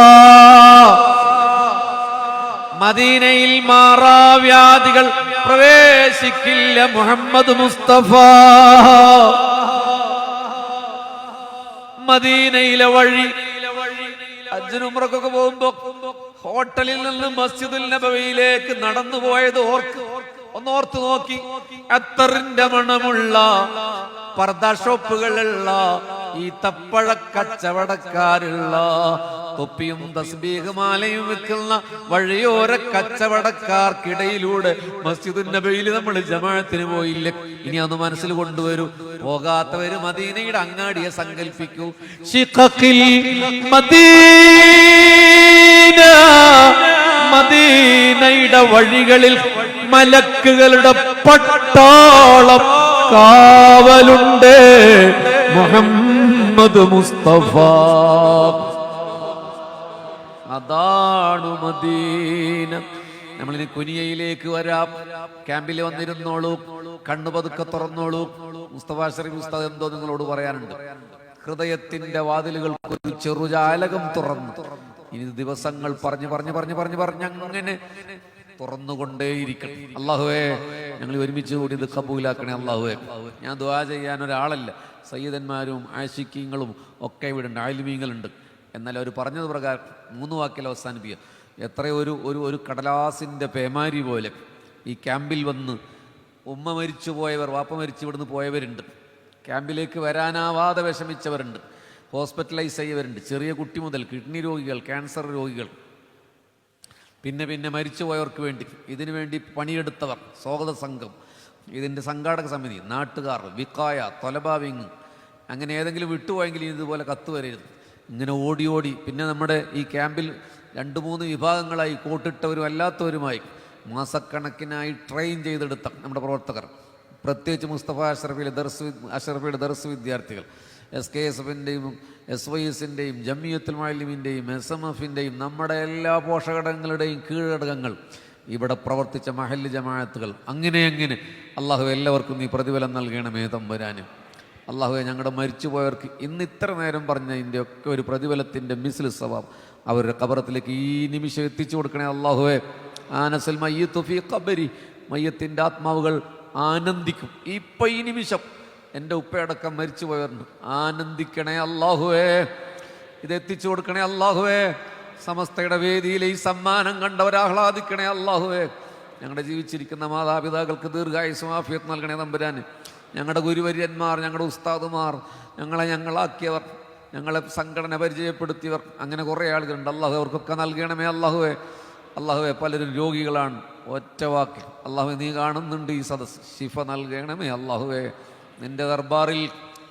മദീനയിൽ മാറാവ്യാധികൾ പ്രവേശിക്കില്ല മുഹമ്മദ് മുസ്തഫ. മദീനയിലെ വഴി ഹജ്ജിനും ഉംറക്കൊക്കെ പോകുമ്പോ ഹോട്ടലിൽ നിന്ന് മസ്ജിദുൽ നബവിയിലേക്ക് നടന്നു പോയത് ഒന്നോർത്ത് നോക്കി. അത്തറിന്റെ മണമുള്ള പർദ ഷോപ്പുകളുള്ള, ഈ തപ്പഴ കച്ചവടക്കാരുള്ള, തൊപ്പിയും തസ്ബീഹുമാലയും വെക്കുന്ന വഴിയോര കച്ചവടക്കാർക്കിടയിലൂടെ മസ്ജിദുൻ നബവിയിൽ നമ്മൾ ജമാഅത്തിന് പോയില്ല. ഇനി അത് മനസ്സിൽ കൊണ്ടുവരൂ. പോകാത്തവര് മദീനയുടെ അങ്ങാടിയെ സങ്കല്പിക്കൂ. ശിഖഖിൽ മദീന, മദീനയുടെ വഴികളിൽ മലക്കുകളുടെ പട്ടാളം കാവലുണ്ട് മുഹമ്മദ് മുസ്തഫ. അതാണ് മദീന. നമ്മളിനി കുനിയയിലേക്ക് വരാം. ക്യാമ്പിൽ വന്നിരുന്നോളൂ, കണ്ണു പതുക്കെ തുറന്നോളൂ. മുസ്തഫ ഷരീഫ് ഉസ്താദ് എന്തോ നിങ്ങളോട് പറയാനുണ്ട്. ഹൃദയത്തിന്റെ വാതിലുകൾക്ക് ഒരു ചെറുജാലകം തുറന്നു. ഇനി ദിവസങ്ങൾ പറഞ്ഞ് അങ്ങനെ തുറന്നുകൊണ്ടേയിരിക്കണം. അള്ളാഹുവേ, ഞങ്ങൾ ഒരുമിച്ച് കൂടി ഇത് കബൂലാക്കണേ അള്ളാഹുവേ. ഞാൻ ദുആ ചെയ്യാൻ ഒരാളല്ല, സയ്യിദന്മാരും ആശിക്കീങ്ങളും ഒക്കെ ഇവിടെ ഉണ്ട്, ആലിമീങ്ങളുണ്ട്. എന്നാൽ അവർ പറഞ്ഞത് പ്രകാരം 3 വാക്കിൽ അവസാനിപ്പിക്കുക. എത്രയോ ഒരു കടലാസിൻ്റെ പേമാരി പോലെ ഈ ക്യാമ്പിൽ വന്ന് ഉമ്മ മരിച്ചു പോയവർ, വാപ്പ മരിച്ചു ഇവിടുന്ന് പോയവരുണ്ട്, ക്യാമ്പിലേക്ക് വരാനാവാതെ വിഷമിച്ചവരുണ്ട്, ഹോസ്പിറ്റലൈസ് ചെയ്യവരുണ്ട്, ചെറിയ കുട്ടി മുതൽ കിഡ്നി രോഗികൾ, ക്യാൻസർ രോഗികൾ, പിന്നെ മരിച്ചു പോയവർക്ക് വേണ്ടി ഇതിനു വേണ്ടി പണിയെടുത്തവർ, സ്വാഗത സംഘം, ഇതിൻ്റെ സംഘാടക സമിതി, നാട്ടുകാർ, വിക്കായ, തൊലബാവിങ്, അങ്ങനെ ഏതെങ്കിലും വിട്ടുപോയെങ്കിൽ ഇതുപോലെ കത്ത് വരരുത്. ഇങ്ങനെ ഓടി പിന്നെ നമ്മുടെ ഈ ക്യാമ്പിൽ 2-3 വിഭാഗങ്ങളായി, കോട്ടിട്ടവരും അല്ലാത്തവരുമായി മാസക്കണക്കിനായി ട്രെയിൻ ചെയ്തെടുത്ത നമ്മുടെ പ്രവർത്തകർ, പ്രത്യേകിച്ച് മുസ്തഫ അഷറഫിയുടെ ദർസ് വിദ്യാർത്ഥികൾ, SKSFിൻ്റെയും SYSൻ്റെയും ജമിയത്തുൽ മുഅല്ലിമീൻ്റെയും SMFിൻ്റെയും നമ്മുടെ എല്ലാ പോഷകടങ്ങളുടെയും കീഴടകങ്ങൾ, ഇവിടെ പ്രവർത്തിച്ച മഹല്ല് ജമാഅത്തുകൾ, അങ്ങനെ അള്ളാഹു എല്ലാവർക്കും നീ പ്രതിഫലം നൽകണമേ തമ്പുരാനും. അള്ളാഹുവെ, ഞങ്ങളുടെ മരിച്ചുപോയവർക്ക് ഇന്ന് ഇത്ര നേരം പറഞ്ഞതിൻ്റെ ഒക്കെ ഒരു പ്രതിഫലത്തിൻ്റെ മിസ്ലു സവാബ് അവരുടെ ഖബറത്തിലേക്ക് ഈ നിമിഷം എത്തിച്ചു കൊടുക്കണേ അള്ളാഹുവെ. ആനസൽ മയ്യിത്തു ഫീ ഖബരി, മയ്യത്തിൻ്റെ ആത്മാവുകൾ ആനന്ദിക്കും. ഇപ്പം ഈ നിമിഷം എൻ്റെ ഉപ്പയടക്കം മരിച്ചു പോയവരുണ്ട്, ആനന്ദിക്കണേ അള്ളാഹുവേ, ഇതെത്തിച്ചു കൊടുക്കണേ അള്ളാഹുവേ. സമസ്തയുടെ വേദിയിലെ ഈ സമ്മാനം കണ്ടവരാഹ്ലാദിക്കണേ അള്ളാഹുവേ. ഞങ്ങളുടെ ജീവിച്ചിരിക്കുന്ന മാതാപിതാക്കൾക്ക് ദീർഘായുസ്സും ആഫിയത്ത് നൽകണേ തമ്പുരാൻ. ഞങ്ങളുടെ ഗുരുവര്യന്മാർ, ഞങ്ങളുടെ ഉസ്താദുമാർ, ഞങ്ങളാക്കിയവർ, ഞങ്ങളെ സംഘടന പരിചയപ്പെടുത്തിയവർ, അങ്ങനെ കുറേ ആളുകളുണ്ട്. അള്ളാഹു അവർക്കൊക്കെ നൽകണമേ അള്ളാഹുവേ. അള്ളാഹുവെ, പലരും രോഗികളാണ്, ഒറ്റ വാക്കിൽ അള്ളാഹുവെ നീ കാണുന്നുണ്ട് ഈ സദസ്, ശിഫ നൽകണമേ അള്ളാഹുവേ. നിന്റെ ദർബാറിൽ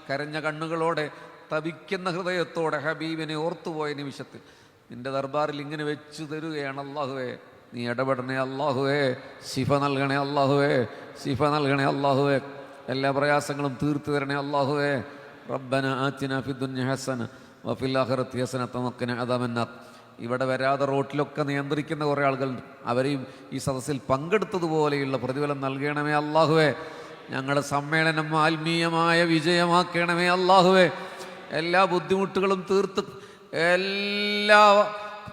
കരഞ്ഞ കണ്ണുകളോടെ, തപിക്കുന്ന ഹൃദയത്തോടെ ഹബീബിനെ ഓർത്തുപോയ നിമിഷത്തിൽ നിന്റെ ദർബാറിൽ ഇങ്ങനെ വെച്ചു തരുകയാണ് അള്ളാഹുവേ. നീ ഇടപെടണേ അള്ളാഹുവേ, ശിഫ നൽകണേ അള്ളാഹുവേ, ശിഫ നൽകണേ അള്ളാഹുവേ. എല്ലാ പ്രയാസങ്ങളും തീർത്തു തരണേ അള്ളാഹുവേ. റബ്ബന ആതിനാ ഫിദ്ദുനിയ ഹസന വഫിൽ ആഖിറതി ഹസനത വഖിന അദാബന്നാർ. ഇവിടെ വരാതെ റോട്ടിലൊക്കെ നിയന്ത്രിക്കുന്ന കുറേ ആളുകളുണ്ട്, അവരെയും ഈ സദസ്സിൽ പങ്കെടുത്തതുപോലെയുള്ള പ്രതിഫലം നൽകണമേ അള്ളാഹുവേ. ഞങ്ങളുടെ സമ്മേളനം ആത്മീയമായ വിജയമാക്കണമേ അള്ളാഹുവേ. എല്ലാ ബുദ്ധിമുട്ടുകളും തീർത്ത്, എല്ലാ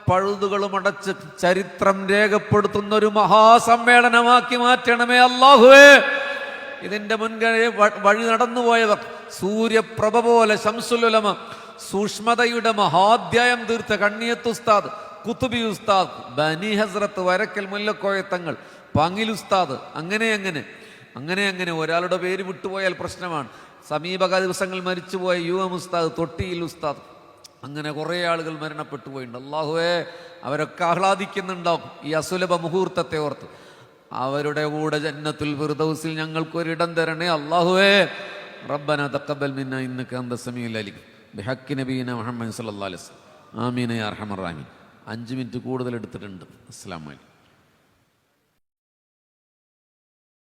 പഴുതുകളും അടച്ച് ചരിത്രം രേഖപ്പെടുത്തുന്ന ഒരു മഹാസമ്മേളനമാക്കി മാറ്റണമേ അള്ളാഹുവേ. ഇതിൻ്റെ മുൻകഴി വഴി നടന്നുപോയവർ, സൂര്യപ്രഭ പോലെ ശംസുലുലമ, സൂക്ഷ്മതയുടെ മഹാധ്യായം തീർത്ത കണ്ണിയത്ത് ഉസ്താദ്, കുത്തുബി ഉസ്താദ്, ബനി ഹസ്രത്ത്, വരക്കൽ മുല്ലക്കോയത്തങ്ങൾ, പാങ്ങിൽ ഉസ്താദ്, അങ്ങനെ ഒരാളുടെ പേര് വിട്ടുപോയാൽ പ്രശ്നമാണ്. സമീപ ദിവസങ്ങൾ മരിച്ചുപോയ UM ഉസ്താദ്, തൊട്ടിയിൽ ഉസ്താദ്, അങ്ങനെ കുറേ ആളുകൾ മരണപ്പെട്ടു പോയിട്ടുണ്ട്. അള്ളാഹുവേ, അവരൊക്കെ ആഹ്ലാദിക്കുന്നുണ്ടാവും ഈ അസുലഭ മുഹൂർത്തത്തെ ഓർത്ത്. അവരുടെ കൂടെ ജന്നത്തുൽ ഫിർദൗസിൽ ഞങ്ങൾക്കൊരിടം തരണേ അല്ലാഹുവേ. റബ്ബന തഖബ്ബൽ മിന്നാ ഇന്നക അൻത സമീഉൽ അലീം ബിഹഖി നബീന മുഹമ്മദ് സല്ലല്ലാഹു അലൈഹി വസല്ലം. ആമീൻ യാ അർഹമർ റഹീം. 5 മിനിറ്റ് കൂടുതൽ എടുത്തിട്ടുണ്ട്. അസ്സലാമു അലൈക്കും.